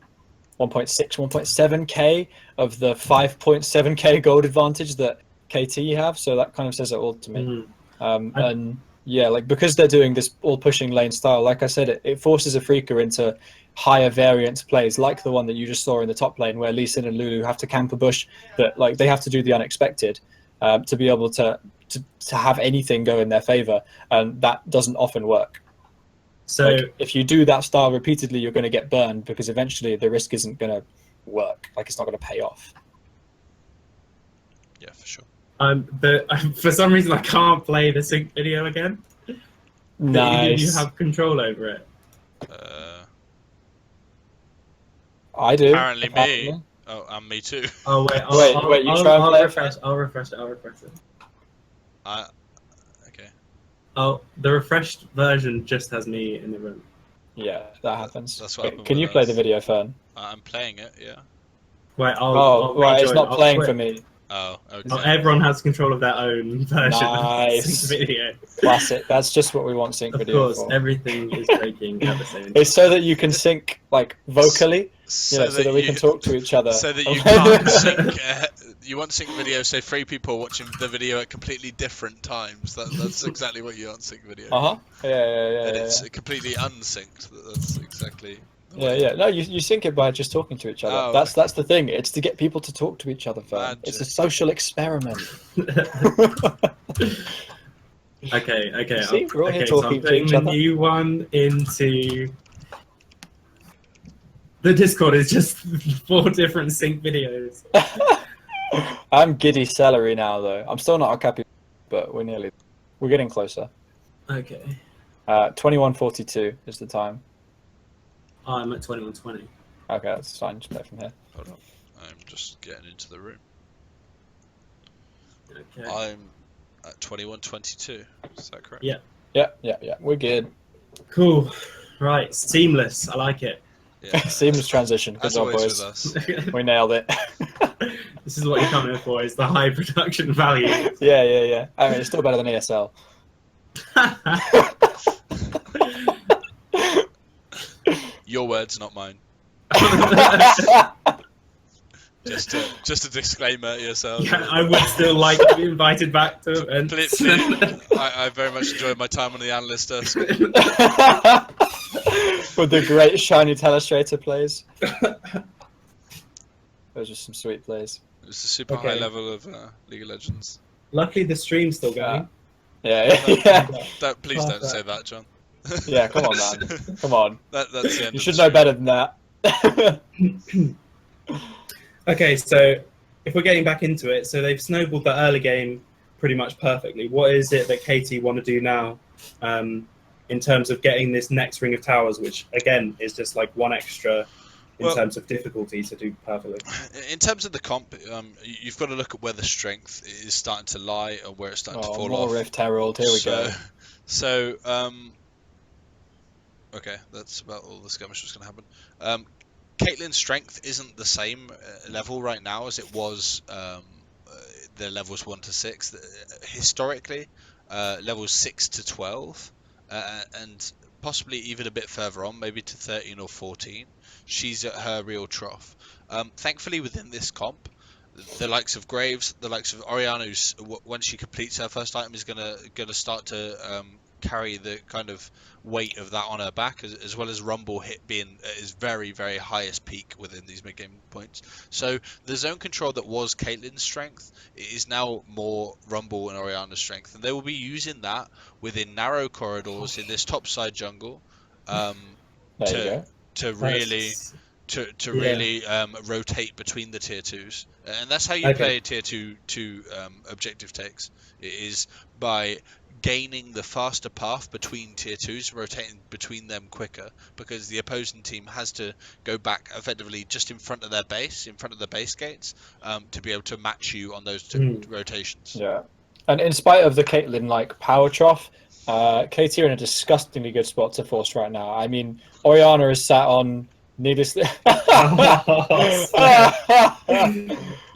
1.7k of the 5.7k gold advantage that KT have. So that kind of says it all to me. And yeah, because they're doing this all pushing lane style, like I said, it forces Afrika into higher variance plays, like the one that you just saw in the top lane, where Lee Sin and Lulu have to camp a bush, that they have to do the unexpected to be able to have anything go in their favor, and that doesn't often work. So if you do that style repeatedly, you're going to get burned, because eventually the risk isn't going to work. It's not going to pay off. Yeah, for sure. For some reason, I can't play the sync video again. Nice. You have control over it. I do. Apparently me. Oh, and me too. Oh wait, wait. You try and play it. I'll refresh it. Okay. Oh, the refreshed version just has me in the room. Yeah, that happens. That's what happened. Can you play the video, Fern? I'm playing it. Yeah. Wait, right. It's not playing for me. Oh, okay. Oh, everyone has control of their own version of sync video. Classic. That's just what we want sync video for. Of course, everything is breaking at the same time. It's so that you can sync vocally, so that we can talk to each other. So that you can't sync. You want sync video, so 3 people watching the video at completely different times. That's exactly what you want sync video. Yeah. And it's completely unsynced. That's exactly. Yeah. No, you sync it by just talking to each other. Oh, that's the thing. It's to get people to talk to each other. It's a social experiment. Okay. See, we're all here So I'm talking to putting each the other. new one into the Discord. Is just 4 different sync videos. I'm giddy celery now, though. I'm still not a cappy, but we're getting closer. Okay. 21:42 is the time. Oh, I'm at 21:20. Okay, that's fine. Just play from here. Hold on. I'm just getting into the room. Okay. I'm at 21:22. Is that correct? Yeah. Yeah. We're good. Cool. Right. Seamless. I like it. Yeah. Seamless transition. Good As job, always boys. with us. We nailed it. This is what you're coming for, is the high production value. Yeah. I mean, it's still better than ESL. Your words, not mine. Just a disclaimer yourself. Yeah, I would still like to be invited back to events. Please, I very much enjoyed my time on the analyst desk. With the great shiny Telestrator plays. Those are some sweet plays. It was a super high level of League of Legends. Luckily, the stream's still going. Yeah. Please don't say that, John. Yeah, come on, man. Come on. That's the end. You should know better than that. Okay, so if we're getting back into it, so they've snowballed the early game pretty much perfectly. What is it that Katie want to do now in terms of getting this next ring of towers, which again is just like one extra in terms of difficulty to do perfectly? In terms of the comp, you've got to look at where the strength is starting to lie and where it's starting to fall more off. Rift Herald, here we go. So, okay, that's about all the skirmish that's going to happen. Caitlyn's strength isn't the same level right now as it was the levels 1 to 6. Historically, levels 6 to 12, and possibly even a bit further on, maybe to 13 or 14, she's at her real trough. Thankfully, within this comp, the likes of Graves, the likes of Oriana, who's, when she completes her first item, is gonna start to carry the kind of weight of that on her back, as well as Rumble being at his very, very highest peak within these mid-game points. So the zone control that was Caitlyn's strength is now more Rumble and Oriana's strength, and they will be using that within narrow corridors in this top side jungle to really rotate between the tier 2s, and that's how you play tier 2 objective takes. It is by gaining the faster path between tier 2s, rotating between them quicker, because the opposing team has to go back effectively just in front of their base, in front of the base gates, to be able to match you on those rotations. Yeah, and in spite of the Caitlyn power trough, Katie are in a disgustingly good spot to force right now. I mean, Oriana is sat on needlessly. That was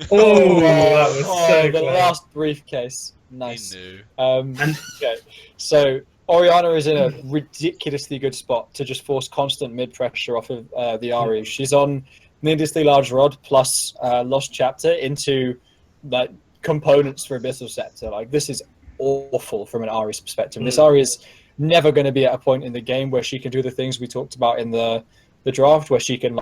so the close. last briefcase. Nice. He knew. Okay, so Oriana is in a ridiculously good spot to just force constant mid pressure off of the Ahri. She's on needlessly large rod plus Lost Chapter into components for Abyssal Scepter. This is awful from an Ahri's perspective. This Ahri is never going to be at a point in the game where she can do the things we talked about in the draft, where she can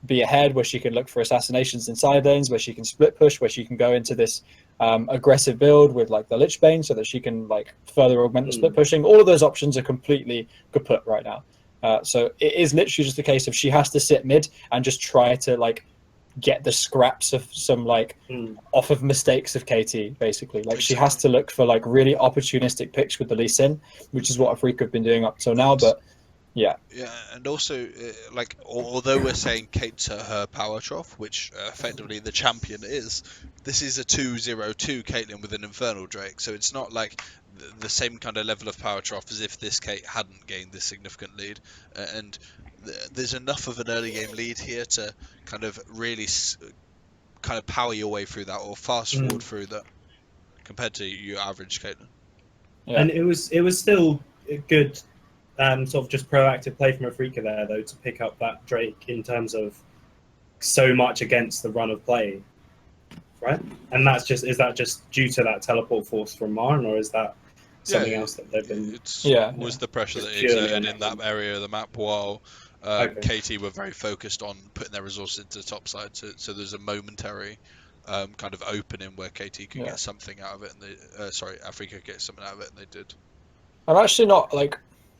be ahead, where she can look for assassinations in side lanes, where she can split push, where she can go into this aggressive build with the Lich Bane so that she can further augment the split pushing. All of those options are completely kaput right now. So it is literally just a case of she has to sit mid and just try to get the scraps of some off of mistakes of KT, basically. She has to look for really opportunistic picks with the Lee Sin, which is what Afrika have been doing up till now. But yeah, and also although we're saying Kate's at her power trough, which effectively the champion is, this is a 2-0-2 Caitlyn with an Infernal Drake, so it's not the same kind of level of power trough as if this Kate hadn't gained this significant lead, and there's enough of an early game lead here to kind of really kind of power your way through that, or fast forward through that, compared to your average Caitlyn. Yeah. And it was still a good sort of just proactive play from Afrika there, though, to pick up that Drake in terms of so much against the run of play, right? And is that just due to that teleport force from Marn, or is that something else that they've been? Was the pressure that he exerted in that area of the map while KT were very focused on putting their resources into the top side, so there's a momentary kind of opening where KT could get something out of it, and Afrika get something out of it, and they did. I'm actually not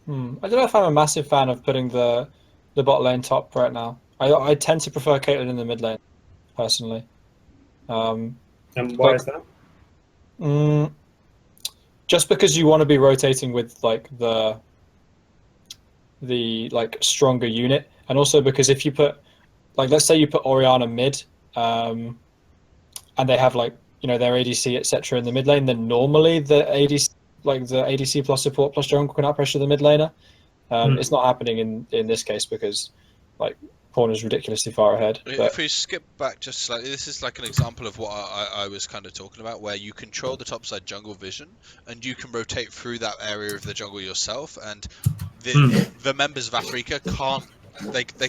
I don't know if I'm a massive fan of putting the bot lane top right now. I tend to prefer Caitlyn in the mid lane, personally. And why is that? Just because you want to be rotating with the stronger unit, and also because if you put let's say you put Oriana mid, and they have their ADC etc. in the mid lane, then normally the ADC the ADC plus support plus jungle can outpressure the mid laner. It's not happening in this case because Pawn is ridiculously far ahead. If we skip back just slightly, this is an example of what I was kind of talking about, where you control the topside jungle vision and you can rotate through that area of the jungle yourself, and the members of Afrika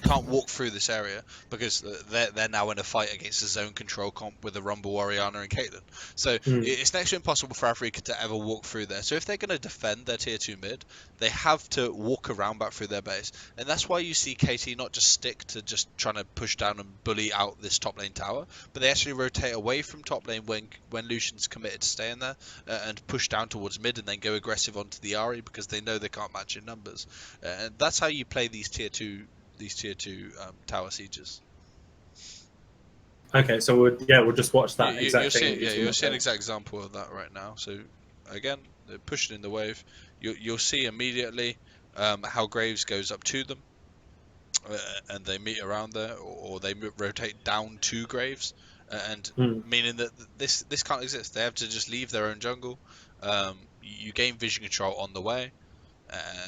can't walk through this area because they're now in a fight against a zone control comp with a Rumble, Oriana and Caitlyn. So it's next to impossible for Afrika to ever walk through there. So if they're going to defend their tier 2 mid, they have to walk around back through their base. And that's why you see KT not just stick to just trying to push down and bully out this top lane tower, but they actually rotate away from top lane when Lucian's committed to staying there, and push down towards mid and then go aggressive onto the Ahri because they know they can't match in numbers. And that's how you play these tier 2 tower sieges. Okay, so we'll just watch that exact thing. You'll see an exact example of that right now. So again, they're pushing in the wave. You'll see immediately how Graves goes up to them, and they meet around there, or they rotate down to Graves, and meaning that this can't exist. They have to just leave their own jungle. You gain vision control on the way,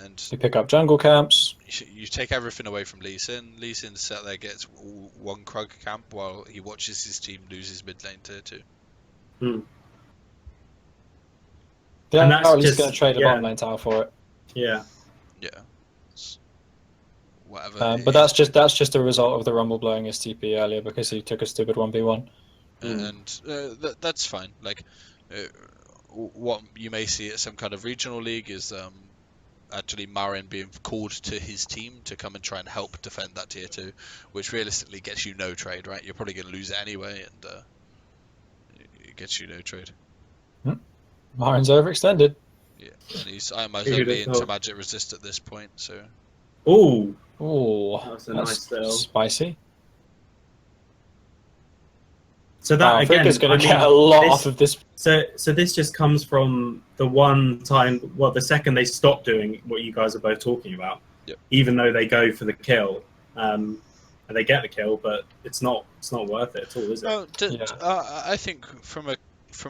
and you pick up jungle camps. You take everything away from Lee Sin. Lee Sin sat there, gets one Krug camp while he watches his team lose his mid lane tier 2. Yeah, and at least going to trade a bottom lane tower for it. Yeah. Yeah. Whatever. But that's just a result of the Rumble blowing his TP earlier because he took a stupid 1v1. And that's fine. Like, what you may see at some kind of regional league is actually Marin being called to his team to come and try and help defend that tier 2, which realistically gets you no trade, right? You're probably going to lose it anyway, and it gets you no trade. Marin's overextended. Yeah, and he's only into magic resist at this point, so. Ooh, that's a nice little spicy. So that again is going to get a lot off of this. So this just comes from the one time, the second they stop doing what you guys are both talking about. Yep. Even though they go for the kill, and they get the kill, but it's not worth it at all, is it? I think from a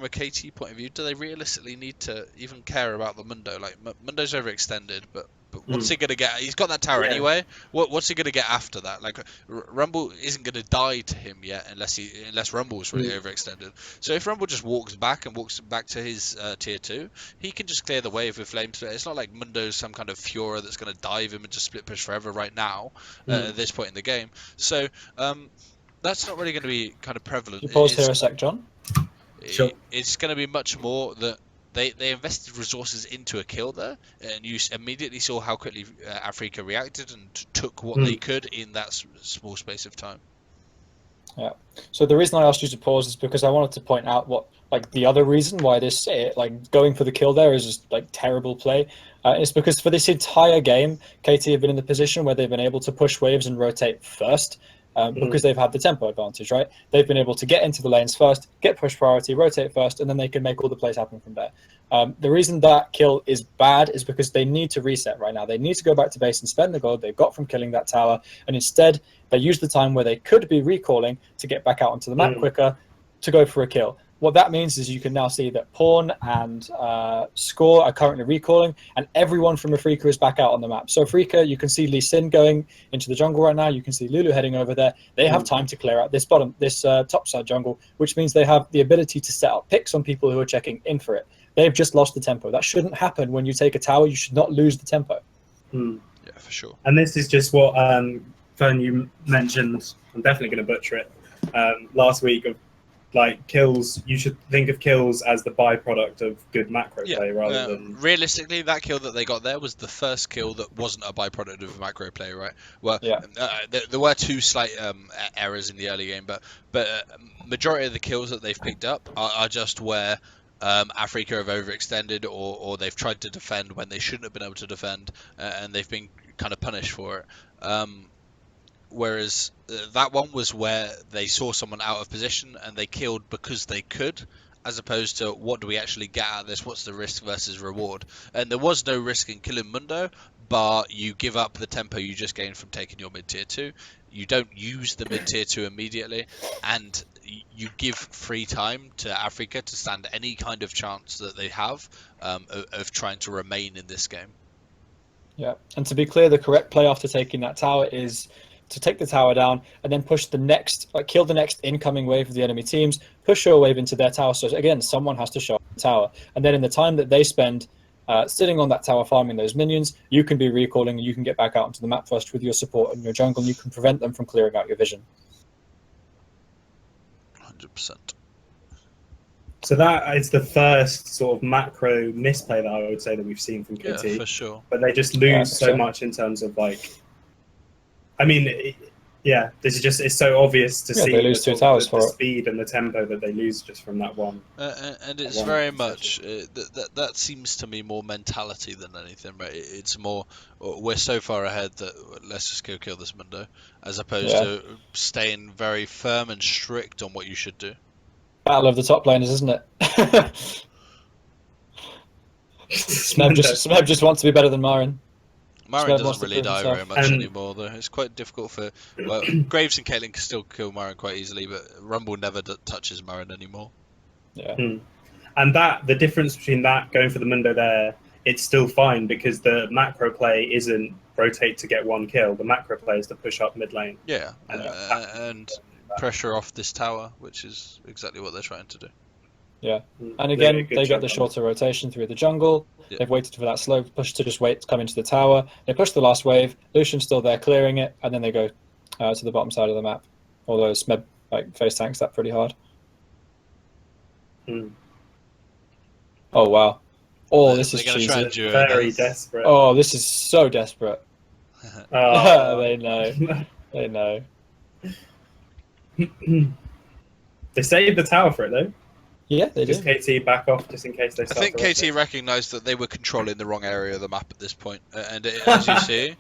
KT point of view, do they realistically need to even care about the Mundo? Like, Mundo's overextended, but what's he going to get? He's got that tower anyway. What's he going to get after that? Like, Rumble isn't going to die to him yet unless Rumble's really overextended. So if Rumble just walks back to his tier 2, he can just clear the wave with Flame Split. It's not like Mundo's some kind of Fiora that's going to dive him and just split push forever right now at this point in the game. So that's not really going to be kind of prevalent. You pause here a sec, John. Sure. It's going to be much more that they invested resources into a kill there, and you immediately saw how quickly Africa reacted and took what they could in that small space of time. Yeah. So the reason I asked you to pause is because I wanted to point out what, like, the other reason why this, like, going for the kill there is just, like, terrible play. It's because for this entire game, KT have been in the position where they've been able to push waves and rotate first. Because they've had the tempo advantage, right? They've been able to get into the lanes first, get push priority, rotate first, and then they can make all the plays happen from there. The reason that kill is bad is because they need to reset right now. They need to go back to base and spend the gold they've got from killing that tower, and instead they use the time where they could be recalling to get back out onto the map quicker to go for a kill. What that means is you can now see that Pawn and Score are currently recalling, and everyone from Afrika is back out on the map. So Afrika, you can see Lee Sin going into the jungle right now. You can see Lulu heading over there. They have time to clear out this top side jungle, which means they have the ability to set up picks on people who are checking in for it. They've just lost the tempo. That shouldn't happen when you take a tower. You should not lose the tempo. Yeah, for sure. And this is just what Furn, you mentioned. I'm definitely going to butcher it. Last week of, like, kills, you should think of kills as the byproduct of good macro play rather than... Realistically, that kill that they got there was the first kill that wasn't a byproduct of macro play, right? Well, there were two slight errors in the early game, but majority of the kills that they've picked up are just where Afrika have overextended or they've tried to defend when they shouldn't have been able to defend, and they've been kind of punished for it. Whereas that one was where they saw someone out of position and they killed because they could, as opposed to what do we actually get out of this, what's the risk versus reward. And there was no risk in killing Mundo, but you give up the tempo you just gained from taking your mid tier 2. You don't use the mid tier 2 immediately, and you give free time to Afrika to stand any kind of chance that they have of trying to remain in this game. Yeah, and to be clear, the correct play after taking that tower is to take the tower down and then push the next, kill the next incoming wave of the enemy teams, push your wave into their tower. So again, someone has to show the tower. And then in the time that they spend sitting on that tower farming those minions, you can be recalling and you can get back out into the map first with your support and your jungle, and you can prevent them from clearing out your vision. 100%. So that is the first sort of macro misplay that I would say that we've seen from KT. Yeah, for sure. But they just lose so much in terms of, like, I mean, Yeah, this is just, it's so obvious to see they lose two towers for the it. speed and the tempo that they lose just from that one. And it's one very concession. much that seems to me more mentality than anything, right? It's more we're so far ahead that let's just go kill this Mundo, as opposed to staying very firm and strict on what you should do. Battle of the top laners, isn't it? Smeb just wants to be better than Marin. Marin Smeb wants doesn't to really prove die himself. very much anymore, though. It's quite difficult for Graves and Caitlyn can still kill Marin quite easily, but Rumble never touches Marin anymore. Yeah. And the difference between that going for the Mundo there, it's still fine because the macro play isn't rotate to get one kill. The macro play is to push up mid lane. Yeah, and pressure off this tower, which is exactly what they're trying to do. Yeah, and again, they get the shorter rotation through the jungle. Yeah. They've waited for that slow push to just wait to come into the tower. They push the last wave. Lucian's still there clearing it, and then they go to the bottom side of the map. Although Smeb face tanks that pretty hard. Oh wow! Oh, this is cheesy. Very desperate. Oh, this is so desperate. They know. They know. They saved the tower for it though. Yeah, they did. Just KT back off, just in case they. I think KT recognised that they were controlling the wrong area of the map at this point, and as you see,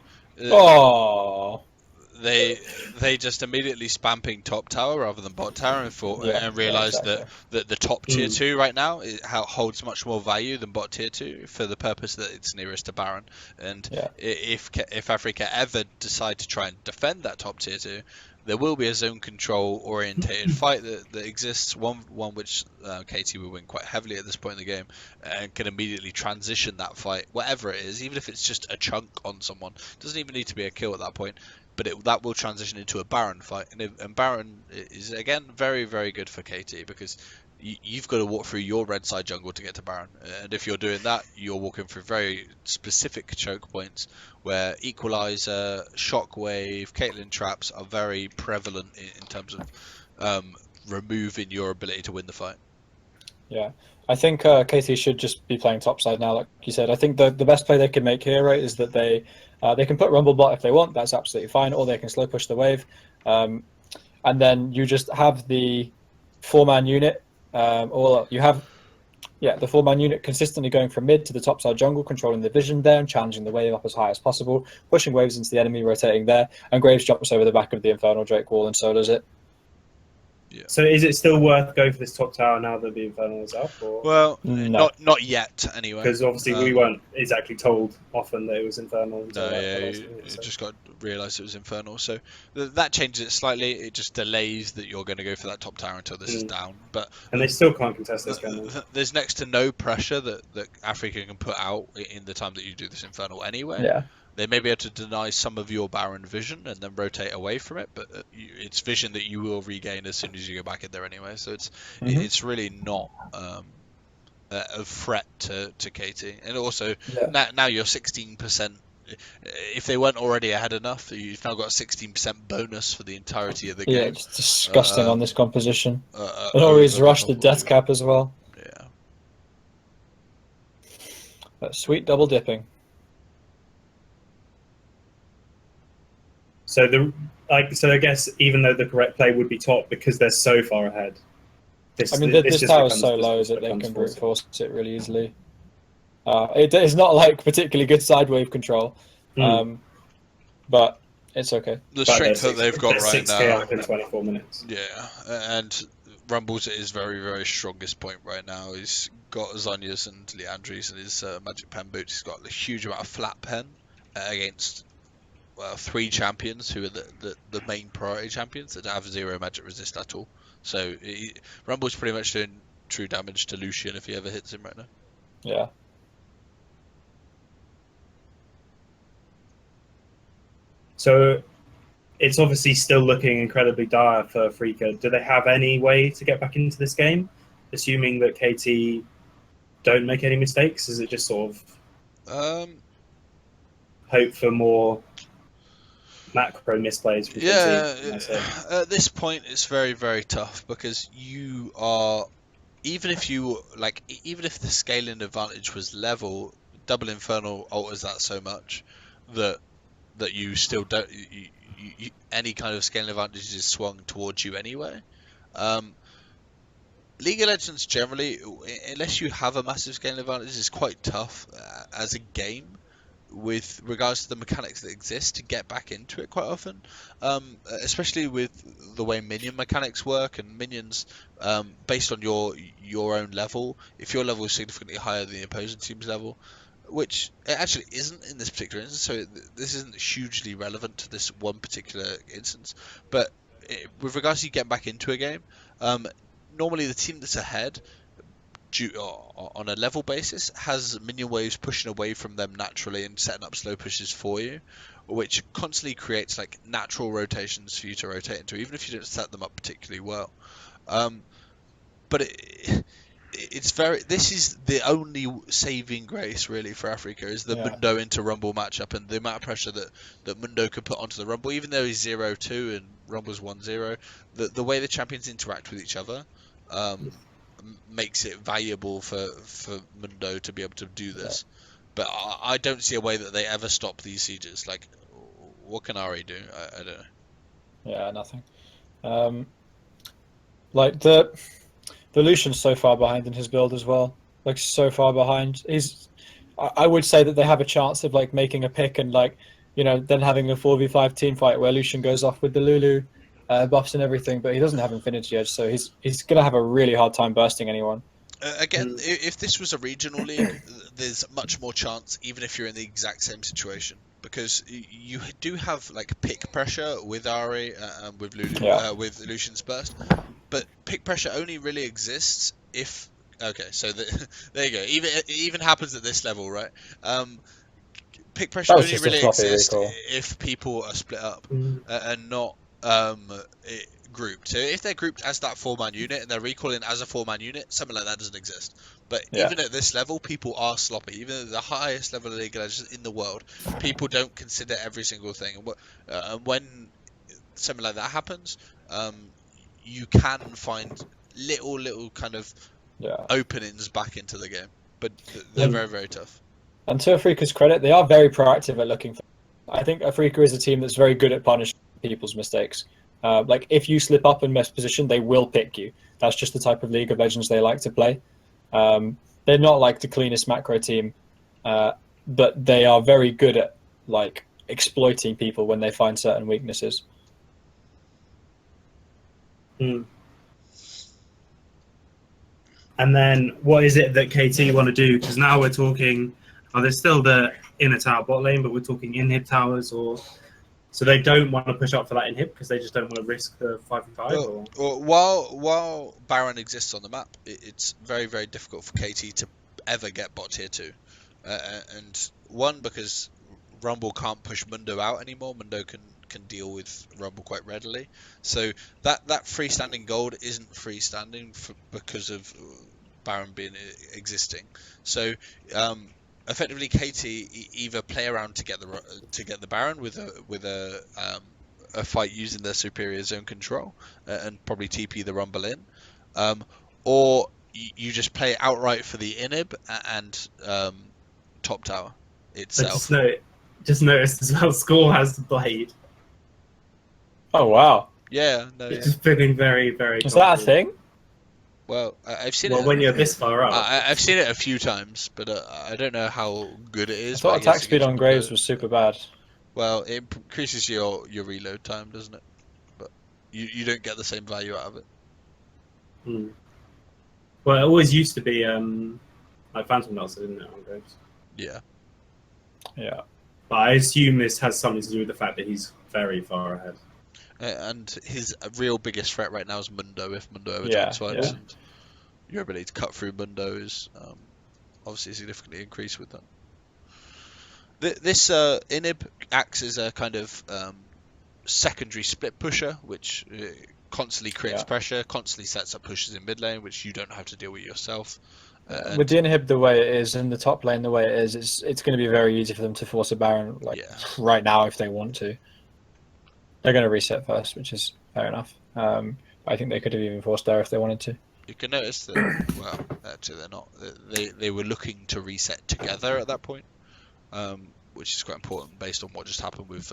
they just immediately spam ping top tower rather than bot tower, and realised that the top tier 2 right now holds much more value than bot tier 2 for the purpose that it's nearest to Baron. And if Africa ever decide to try and defend that top tier 2, there will be a zone control orientated fight that exists, one which KT will win quite heavily at this point in the game, and can immediately transition that fight, whatever it is, even if it's just a chunk on someone. It doesn't even need to be a kill at that point, but that will transition into a Baron fight, and Baron is again very, very good for KT because you've got to walk through your red side jungle to get to Baron, and if you're doing that, you're walking through very specific choke points where Equalizer, Shockwave, Caitlyn traps are very prevalent in terms of removing your ability to win the fight. Yeah, I think KT should just be playing topside now, like you said. I think the best play they can make here, right, is that they can put Rumble bot if they want. That's absolutely fine, or they can slow push the wave, and then you just have the 4-man unit. Or you have, the 4-man unit consistently going from mid to the topside jungle, controlling the vision there and challenging the wave up as high as possible, pushing waves into the enemy, rotating there, and Graves jumps over the back of the Infernal Drake wall and solos it. Yeah. So is it still worth going for this top tower now that the Infernal is up? Or? Well, not yet, anyway. Because obviously we weren't exactly told often that it was Infernal. No, you just got to realise it was Infernal. So that changes it slightly. It just delays that you're going to go for that top tower until this is down. And they still can't contest this game. There's next to no pressure that Africa can put out in the time that you do this Infernal anyway. Yeah. They may be able to deny some of your Baron vision and then rotate away from it, but it's vision that you will regain as soon as you go back in there anyway. So it's really not a threat to KT. And also, now you're 16%. If they weren't already ahead enough, you've now got a 16% bonus for the entirety of the game. Yeah, it's disgusting on this composition. And always rush the death cap as well. Yeah. That sweet double dipping. So I guess even though the correct play would be top because they're so far ahead. This tower is so low that they can brute force it really easily. It's not like particularly good side wave control, but it's okay. The strength that they've got right now in 24 minutes. Yeah, and Rumble's at his very, very strongest point right now. He's got Zhonya's and Leandri's and his magic pen boots. He's got a huge amount of flat pen against 3 champions who are the main priority champions that have 0 magic resist at all. So Rumble's pretty much doing true damage to Lucian if he ever hits him right now. Yeah. So it's obviously still looking incredibly dire for Africa. Do they have any way to get back into this game, assuming that KT don't make any mistakes? Is it just sort of hope for more macro misplays? At this point it's very, very tough because you are, even if the scaling advantage was level, double Infernal alters that so much that you still don't, any kind of scaling advantage is swung towards you anyway. League of Legends generally, unless you have a massive scaling advantage, is quite tough as a game with regards to the mechanics that exist to get back into it quite often, especially with the way minion mechanics work and minions based on your own level. If your level is significantly higher than the opposing team's level, which it actually isn't in this particular instance, so this isn't hugely relevant to this one particular instance, but with regards to you getting back into a game, normally the team that's ahead on a level basis has minion waves pushing away from them naturally and setting up slow pushes for you, which constantly creates like natural rotations for you to rotate into, even if you don't set them up particularly well. But this is the only saving grace really for Africa, is the Mundo into Rumble matchup and the amount of pressure that Mundo could put onto the Rumble, even though he's 0-2 and Rumble's 1-0. The way the champions interact with each other makes it valuable for Mundo to be able to do this. But I don't see a way that they ever stop these sieges. Like, what can Ari do? I don't know. Yeah, nothing. Like the Lucian's so far behind in his build as well. Like, so far behind. I would say that they have a chance of like making a pick and like, you know, then having a 4v5 team fight where Lucian goes off with the Lulu buffs and everything, but he doesn't have Infinity Edge, so he's gonna have a really hard time bursting anyone. Again, if this was a regional league, there's much more chance, even if you're in the exact same situation, because you do have like pick pressure with Ari and with Lulu, with Lucian's burst, but pick pressure only really exists if there you go. It even happens at this level, right? Pick pressure only really exists if people are split up and not grouped. So if they're grouped as that 4-man unit and they're recalling as a 4-man unit, something like that doesn't exist. But even at this level, people are sloppy. Even at the highest level of League of Legends in the world, people don't consider every single thing. And when something like that happens, you can find little kind of openings back into the game. But they're very, very tough. And to Africa's credit, they are very proactive at looking for. I think Africa is a team that's very good at punishing people's mistakes. Like, if you slip up and miss position, they will pick you. That's just the type of League of Legends they like to play. They're not like the cleanest macro team, but they are very good at like exploiting people when they find certain weaknesses. And then what is it that KT want to do? Because now we're talking, there's still the inner tower bot lane, but we're talking inhib towers, so they don't want to push up for that inhib because they just don't want to risk the 5v5. While Baron exists on the map, it's very, very difficult for KT to ever get bot tier 2. And one, because Rumble can't push Mundo out anymore. Mundo can deal with Rumble quite readily. So that freestanding gold isn't freestanding because of Baron being existing. So effectively, KT either play around to get the Baron with a fight using their superior zone control and probably TP the Rumble in, or you just play outright for the inhib and top tower itself. Just noticed as well, Score has the blade. Oh wow! Yeah, it's just feeling very, very. Is that a thing? Well, I've seen it. Well, when you're this far up, I've seen it a few times, but I don't know how good it is. I thought attack speed on Graves was super bad. Well, it increases your reload time, doesn't it? But you don't get the same value out of it. Well, it always used to be like Phantom Melter, didn't it, on Graves? Yeah. But I assume this has something to do with the fact that he's very far ahead. And his real biggest threat right now is Mundo. If Mundo ever joins fights, and your ability to cut through Mundo is obviously significantly increased with that. This inhib acts as a kind of secondary split pusher, which constantly creates pressure, constantly sets up pushes in mid lane, which you don't have to deal with yourself. With the inhib the way it is, and the top lane the way it is, it's going to be very easy for them to force a Baron right now if they want to. They're going to reset first, which is fair enough. I think they could have even forced there if they wanted to. You can notice that, well, actually they're not. They were looking to reset together at that point, which is quite important based on what just happened with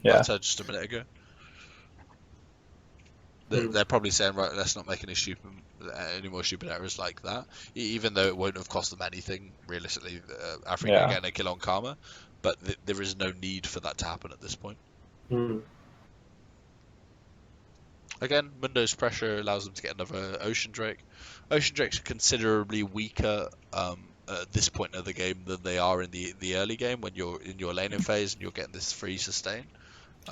Yeah. I said just a minute ago. They're probably saying, right, let's not make any more stupid errors like that, even though it won't have cost them anything, realistically, Africa getting a kill on Karma, but there is no need for that to happen at this point. Again, Mundo's pressure allows them to get another Ocean Drake. Ocean Drakes are considerably weaker at this point of the game than they are in the early game when you're in your laning phase and you're getting this free sustain.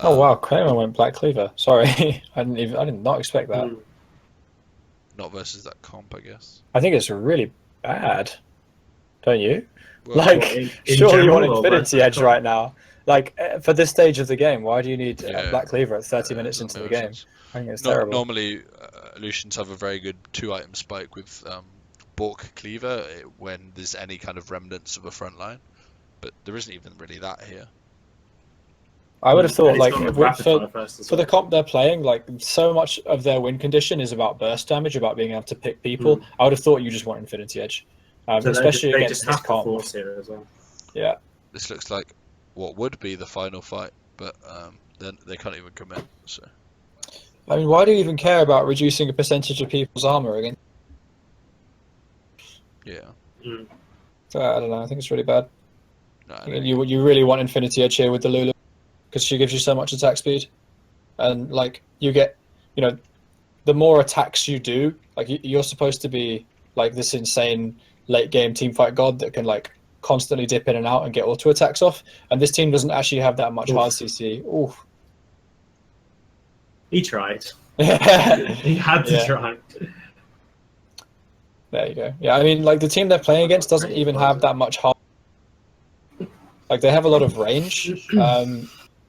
Oh wow, Kramer went Black Cleaver. Sorry, I did not expect that. Not versus that comp, I guess. I think it's really bad, don't you? Well, like, in surely you want general, Infinity Edge right now. Like, for this stage of the game, why do you need Black Cleaver at 30 minutes into the game? I think it's terrible. Normally, Lucians have a very good 2-item spike with Bork Cleaver when there's any kind of remnants of a front line, but there isn't even really that here. I would have thought, like, for the comp they're playing, like, so much of their win condition is about burst damage, about being able to pick people. I would have thought you just want Infinity Edge, so especially they against just this have comp. to force here as well. Yeah. This looks like what would be the final fight, but then they can't even commit. So, I mean, why do you even care about reducing a percentage of people's armor again? Yeah. So, I don't know. I think it's really bad. No, You really want Infinity Edge here with the Lulu, because she gives you so much attack speed, and like you get, the more attacks you do, like you're supposed to be like this insane late game teamfight god that can like constantly dip in and out and get auto attacks off, and this team doesn't actually have that much hard CC. Oof. He tried. Yeah. He had to try. There you go. Yeah, I mean, like the team they're playing against doesn't even have that much hard. Like they have a lot of range,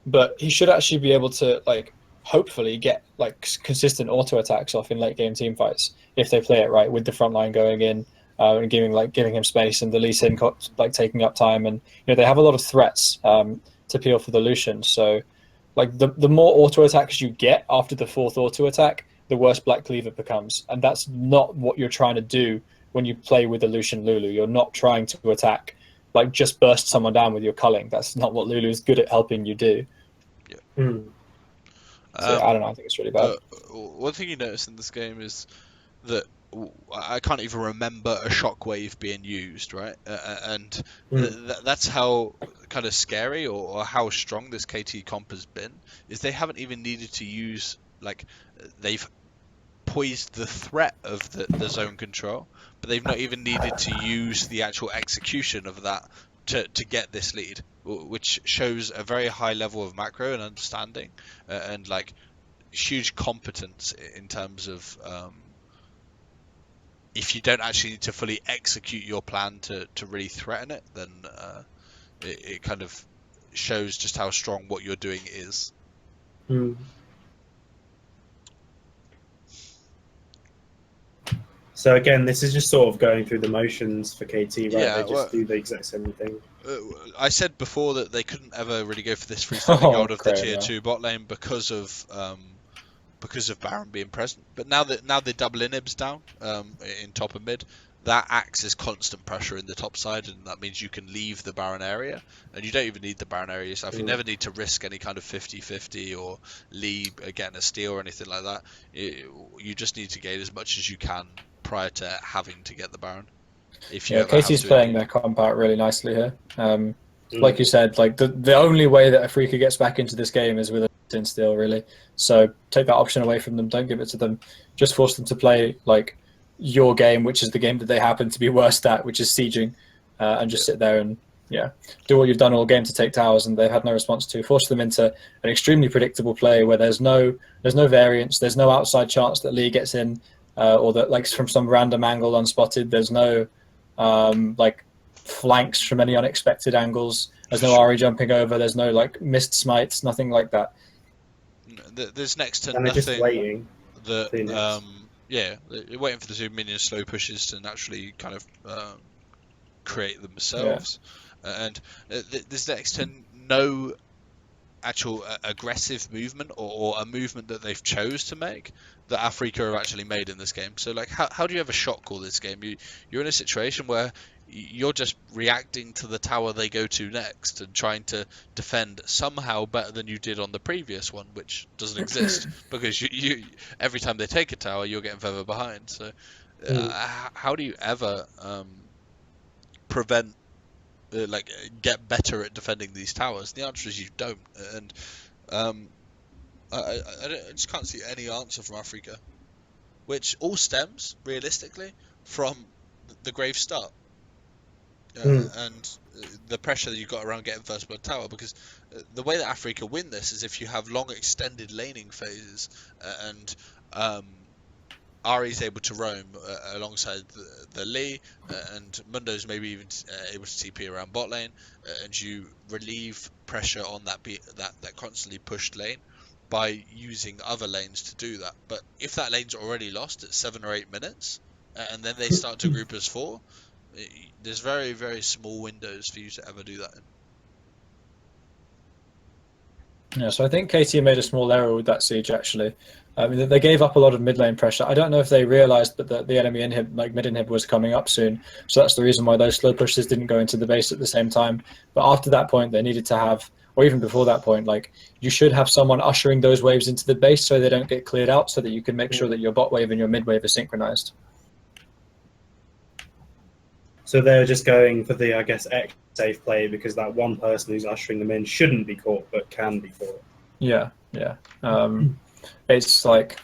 but he should actually be able to like hopefully get like consistent auto attacks off in late game team fights if they play it right with the front line going in and giving him space and the Lee Sin like taking up time, and they have a lot of threats to peel for the Lucian. So like the more auto attacks you get after the fourth auto attack, the worse Black Cleaver becomes, and that's not what you're trying to do when you play with the Lucian Lulu. You're not trying to attack, like just burst someone down with your culling. That's not what Lulu is good at helping you do. Yeah. So, I don't know. I think it's really bad. One thing you notice in this game is that I can't even remember a shockwave being used, right? And that's how kind of scary or how strong this KT comp has been. Is they haven't even needed to use, like, they've poised the threat of the zone control, but they've not even needed to use the actual execution of that to get this lead, which shows a very high level of macro and understanding and like huge competence in terms of if you don't actually need to fully execute your plan to really threaten it, then it kind of shows just how strong what you're doing is. So again, this is just sort of going through the motions for KT, right? Yeah, they just do the exact same thing. I said before that they couldn't ever really go for this freestanding gold of the tier 2 bot lane because of Baron being present. But now they double inhibs down in top and mid, that acts as constant pressure in the top side, and that means you can leave the Baron area, and you don't even need the Baron area yourself. You never need to risk any kind of 50-50 or leave getting a steal or anything like that. You just need to gain as much as you can prior to having to get the Baron. KT's playing their comp out really nicely here. Like you said, like the only way that Afrika gets back into this game is with a Sin steal, really. So take that option away from them. Don't give it to them. Just force them to play like your game, which is the game that they happen to be worst at, which is sieging, and just sit there and do what you've done all game to take towers, and they've had no response to. Force them into an extremely predictable play where there's no variance, there's no outside chance that Lee gets in, or that like from some random angle unspotted. There's no like flanks from any unexpected angles. There's no Ari jumping over. There's no like missed smites, nothing like that. There's next to and nothing. Just waiting. That they're waiting for the 2 minion slow pushes to naturally kind of create themselves, and there's next to no actual aggressive movement or a movement that they've chose to make that Afrika have actually made in this game. So like how do you ever shot call this game? You're in a situation where you're just reacting to the tower they go to next and trying to defend somehow better than you did on the previous one, which doesn't exist because you every time they take a tower, you're getting further behind. So how do you ever prevent like get better at defending these towers? The answer is you don't, and I just can't see any answer from Africa, which all stems realistically from the grave start. And the pressure that you've got around getting first blood tower, because the way that Africa win this is if you have long extended laning phases and Ari's able to roam alongside the Lee and Mundo's maybe even able to TP around bot lane, and you relieve pressure on that constantly pushed lane by using other lanes to do that. But if that lane's already lost at 7 or 8 minutes and then they start to group as 4, there's very, very small windows for you to ever do that in. Yeah, so I think KT made a small error with that siege, actually. I mean, they gave up a lot of mid lane pressure. I don't know if they realized that the enemy mid inhib was coming up soon. So that's the reason why those slow pushes didn't go into the base at the same time. But after that point, they needed to have, or even before that point, like, you should have someone ushering those waves into the base so they don't get cleared out, so that you can make sure that your bot wave and your mid wave are synchronized. So they're just going for the, I guess, safe play because that one person who's ushering them in shouldn't be caught, but can be caught. Yeah. It's like,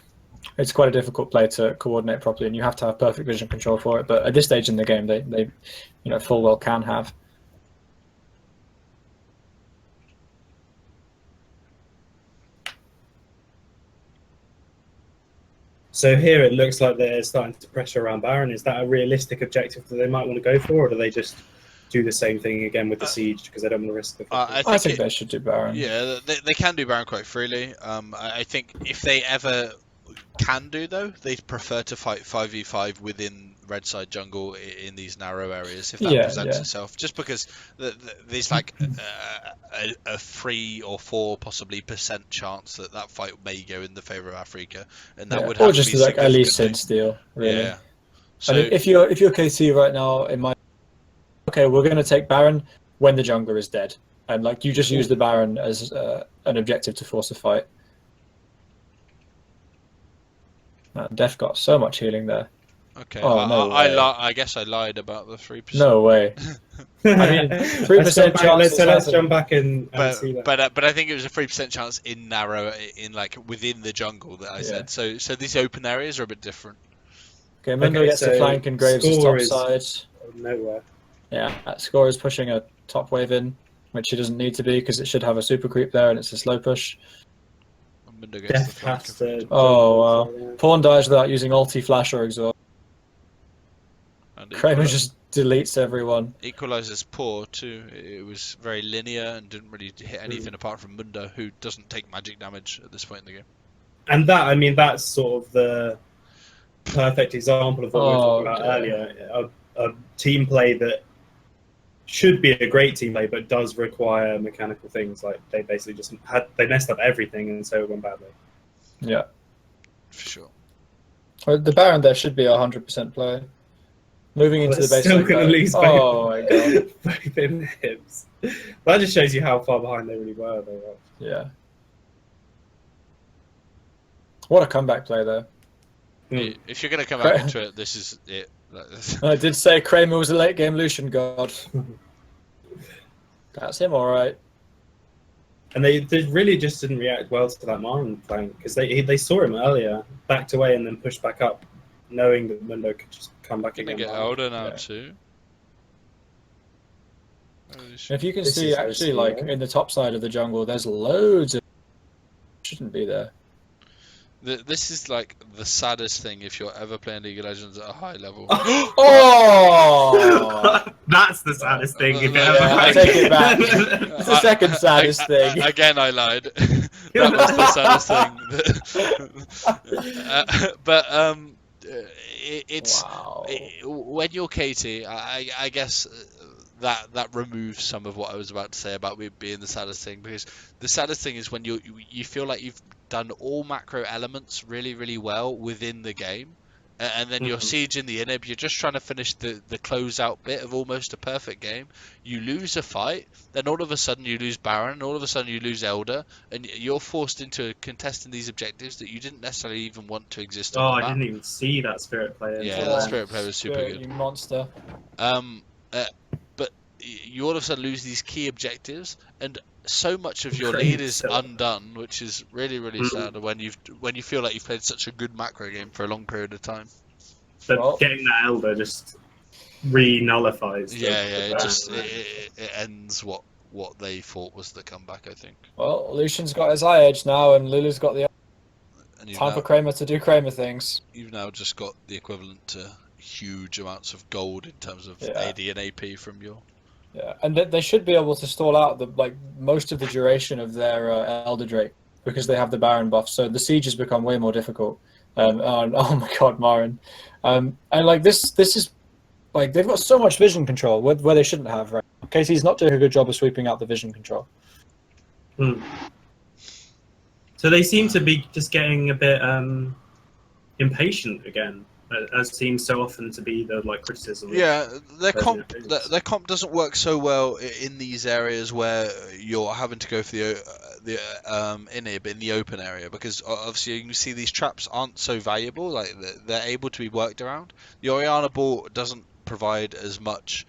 it's quite a difficult play to coordinate properly, and you have to have perfect vision control for it. But at this stage in the game, they full well can have. So here it looks like they're starting to pressure around Baron. Is that a realistic objective that they might want to go for, or do they just do the same thing again with the siege because they don't want to risk the? I think they should do Baron. Yeah, they can do Baron quite freely. I think if they ever can do, though, they'd prefer to fight 5v5 within red side jungle in these narrow areas if that presents itself, just because there's like a 3 or 4 possibly % chance that fight may go in the favor of Africa, and that would have or just to be like at least in steal, really. Yeah. So I mean, if you're KT right now, okay, we're going to take Baron when the jungler is dead, and like you just use the Baron as an objective to force a fight. Def got so much healing there. okay, Oh, I guess I lied about the 3%. No way. I mean, 3% chance. Let's jump back and see that. But I think it was a 3% chance in narrow, in like within the jungle that I said. So these open areas are a bit different. Okay, Mundo gets to flank and Graves' top side. Nowhere. Yeah, Score is pushing a top wave in, which he doesn't need to be because it should have a super creep there and it's a slow push. Oh wow! Pawn dies without using ulti, flash, or exhaust. Kramer just deletes everyone. Equalizer's poor too. It was very linear and didn't really hit anything apart from Mundo, who doesn't take magic damage at this point in the game. And that, I mean, that's sort of the perfect example of what we were talking about earlier. A team play that should be a great team play, but does require mechanical things. Like they basically just they messed up everything, and so it went badly. Yeah, for sure. Well, the Baron there should be 100% play. Moving into the base. Still going to lose. Oh my god! Both in hips. That just shows you how far behind they really were. Yeah. What a comeback play there. If you're going to come out into it, this is it. I did say Kramer was a late game Lucian god. That's him, all right. And they really just didn't react well to that Marlon flank because they saw him earlier, backed away, and then pushed back up, knowing that Mundo could just come back again. Get older now too. If you can see, actually, like in the top side of the jungle, there's loads of shouldn't be there. This is like the saddest thing if you're ever playing League of Legends at a high level. Oh! That's the saddest thing you've ever played. I take it back. It's the second saddest thing. Again, I lied. That was the saddest thing. But it's when you're Katie, I guess that removes some of what I was about to say about it being the saddest thing, because the saddest thing is when you feel like you've done all macro elements really, really well within the game, and then you're sieging the inhib, you're just trying to finish the closeout bit of almost a perfect game. You lose a fight, then all of a sudden you lose Baron, all of a sudden you lose Elder, and you're forced into contesting these objectives that you didn't necessarily even want to exist on the map. I didn't even see that Spirit player. Yeah, that Spirit player was super Spirit, good. You monster. But you all of a sudden lose these key objectives, and so much of your lead is undone, which is really, really sad when you feel like you've played such a good macro game for a long period of time. But getting that Elder just re-nullifies. It ends what they thought was the comeback, I think. Well, Lucian's got his eye edge now, and Lulu's got the time for Kramer to do Kramer things. You've now just got the equivalent to huge amounts of gold in terms of AD and AP from your... Yeah, and they should be able to stall out most of the duration of their Elder Drake because they have the Baron buff. So the sieges become way more difficult. Oh my God, Marin, and this is they've got so much vision control where they shouldn't have. Right, Casey's not doing a good job of sweeping out the vision control. So they seem to be just getting a bit impatient again. As seems so often to be the criticism. Yeah, their comp doesn't work so well in these areas where you're having to go for the inhib in the open area, because obviously you can see these traps aren't so valuable. Like they're able to be worked around. The Orianna ball doesn't provide as much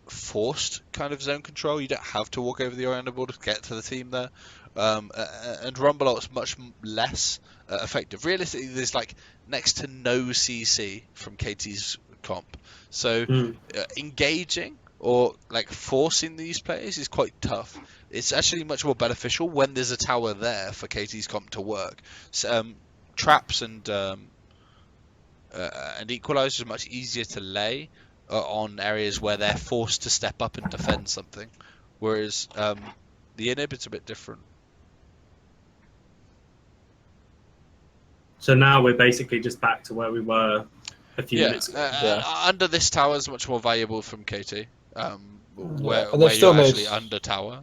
forced kind of zone control. You don't have to walk over the Orianna ball to get to the team there. And Rumble Ult's much less effective. Realistically, there's next to no CC from KT's comp, so engaging or forcing these players is quite tough. It's actually much more beneficial when there's a tower there for KT's comp to work. So, traps and equalizers are much easier to lay on areas where they're forced to step up and defend something, whereas the inhib is a bit different. So now we're basically just back to where we were a few minutes ago. Under this tower is much more valuable from KT, where you're actually under tower.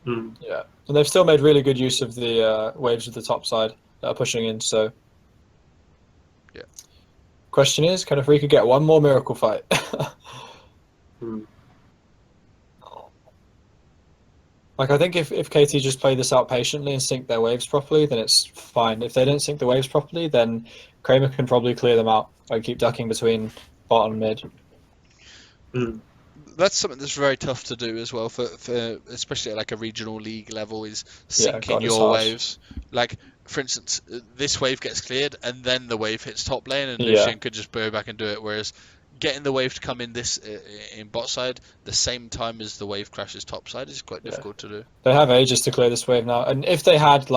Yeah, and they've still made really good use of the waves of the top side that are pushing in. So, yeah. Question is, can Afrika get one more miracle fight? I think if KT just play this out patiently and sync their waves properly, then it's fine. If they don't sync the waves properly, then Kramer can probably clear them out and keep ducking between bot and mid. That's something that's very tough to do as well, for especially at a regional league level, is syncing your waves. For instance, this wave gets cleared and then the wave hits top lane, and Lucian could just go back and do it, whereas getting the wave to come in in bot side the same time as the wave crashes top side is quite difficult to do. They have ages to clear this wave now, and if they had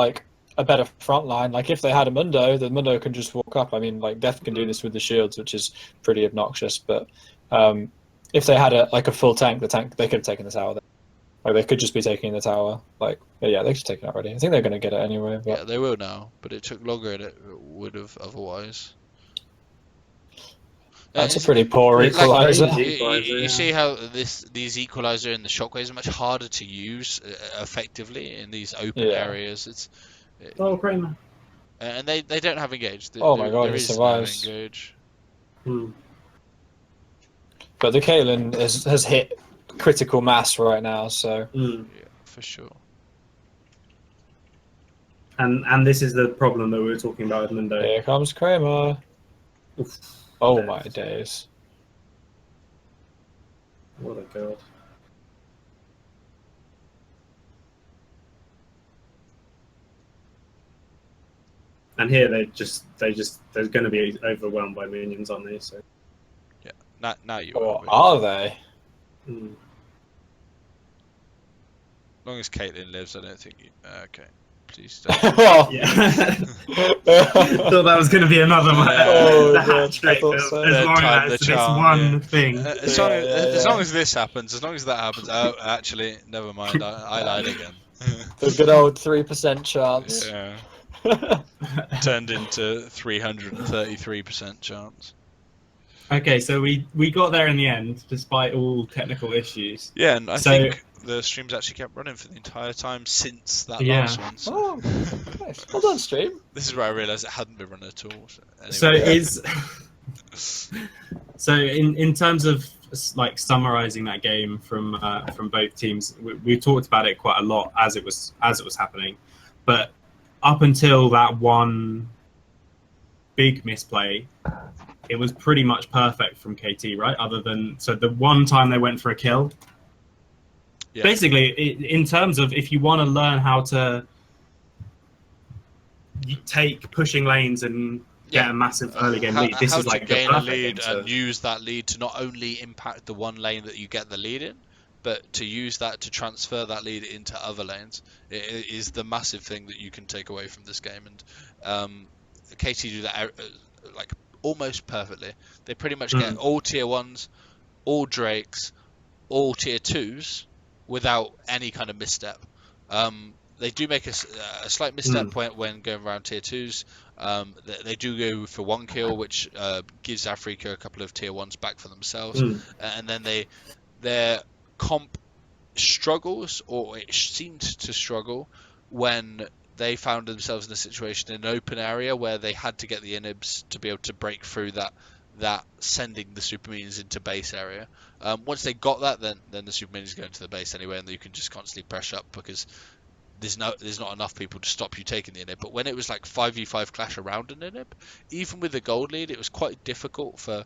a better front line, if they had a Mundo, the Mundo can just walk up. I mean, Death can do this with the shields, which is pretty obnoxious, but if they had a full tank, they could have taken the tower. They could just be taking the tower. They should take it already. I think they're going to get it anyway. But... Yeah, they will now, but it took longer than it would have otherwise. That's a pretty poor equalizer. You see how these equalizer and the shockwaves are much harder to use effectively in these open areas. It's Kramer. And they don't have engage. Oh my God, he survives. No engage. But the Caitlyn has hit critical mass right now, so yeah, for sure. And this is the problem that we were talking about with Mundo. Here comes Kramer. Oof. Oh my days. What a god. And here there's going to be overwhelmed by minions, aren't they? So. Yeah, now you are they? As long as Caitlyn lives, I don't think you... okay. Please don't. Yeah. Thought that was going to be another one. As long as this one thing. As long as this happens, as long as that happens... Oh, actually, never mind. I lied again. The good old 3% chance. Yeah. Turned into 333% chance. Okay, so we got there in the end, despite all technical issues. Yeah, and I think the streams actually kept running for the entire time since that Yeah. last one. So. Oh, nice. Well done, stream. This is where I realised it hadn't been run at all. So Anyway. so in terms of like summarizing that game from both teams, we talked about it quite a lot as it was happening, but up until that one big misplay, it was pretty much perfect from KT, right? Other than the one time they went for a kill. Yeah. Basically, in terms of if you want to learn how to take pushing lanes and get a massive early game lead, this is like gain a lead and use that lead to not only impact the one lane that you get the lead in, but to use that to transfer that lead into other lanes. It is the massive thing that you can take away from this game, and KT do that like almost perfectly. They pretty much get all tier 1s, all Drakes, all tier 2s without any kind of misstep. They do make a slight misstep when going around tier 2s. They do go for one kill, which gives Africa a couple of tier 1s back for themselves, and then their comp struggles, or it seemed to struggle, when they found themselves in a situation in an open area where they had to get the inhibs to be able to break through that sending the super minions into base area. Once they got that, then the super minions go into the base anyway, and you can just constantly press up because there's not enough people to stop you taking the inhib. But when it was like 5v5 clash around an inhib, even with the gold lead, it was quite difficult for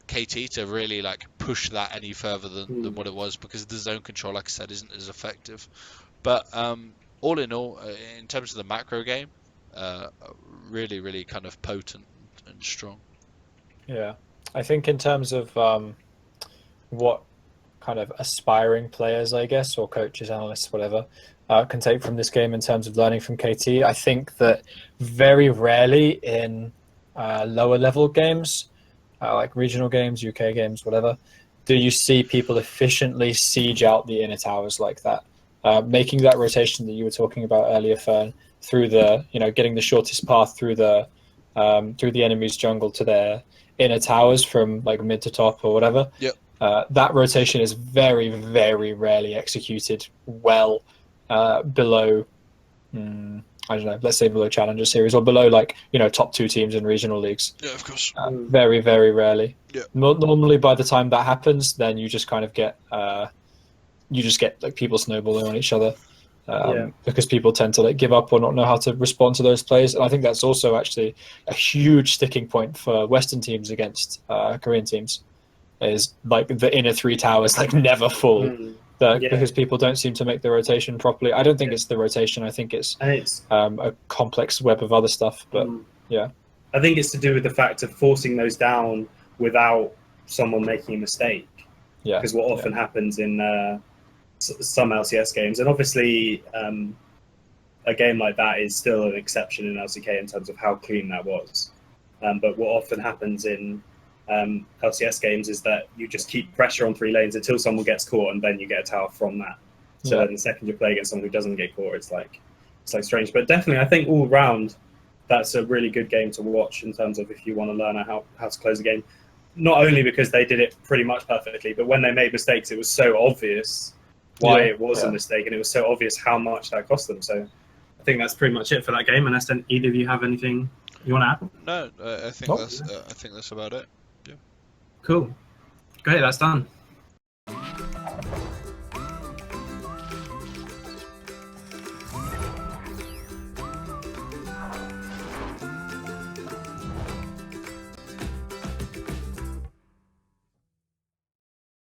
KT to really like push that any further than what it was, because the zone control, like I said, isn't as effective. But all in all, in terms of the macro game, really, really kind of potent and strong. Yeah, I think in terms of what kind of aspiring players, I guess, or coaches, analysts, whatever, can take from this game in terms of learning from KT, I think that very rarely in lower level games, like regional games, UK games, whatever, do you see people efficiently siege out the inner towers like that. Making that rotation that you were talking about earlier, Furn, through the, getting the shortest path through the enemy's jungle to their inner towers from like mid to top or whatever. Yep. That rotation is very, very rarely executed well below, I don't know, let's say below Challenger Series or below like, top 2 teams in regional leagues. Yeah, of course. Very, very rarely. Yeah. Normally by the time that happens, then you just kind of get, like people snowballing on each other because people tend to like give up or not know how to respond to those plays. And I think that's also actually a huge sticking point for Western teams against Korean teams, is like the inner 3 towers like never full. Because people don't seem to make the rotation properly. I don't think it's the rotation. I think it's a complex web of other stuff. But yeah, I think it's to do with the fact of forcing those down without someone making a mistake. Yeah, because what often happens in some LCS games, and obviously a game like that is still an exception in LCK in terms of how clean that was. But what often happens in LCS games is that you just keep pressure on 3 lanes until someone gets caught, and then you get a tower from that. So then the second you play against someone who doesn't get caught, it's like strange. But definitely, I think all round, that's a really good game to watch in terms of if you want to learn how to close a game. Not only because they did it pretty much perfectly, but when they made mistakes, it was so obvious why it was a mistake, and it was so obvious how much that cost them. So I think that's pretty much it for that game. Unless either of you have anything you want to add? No, I think that's about it. Cool. Great, that's done.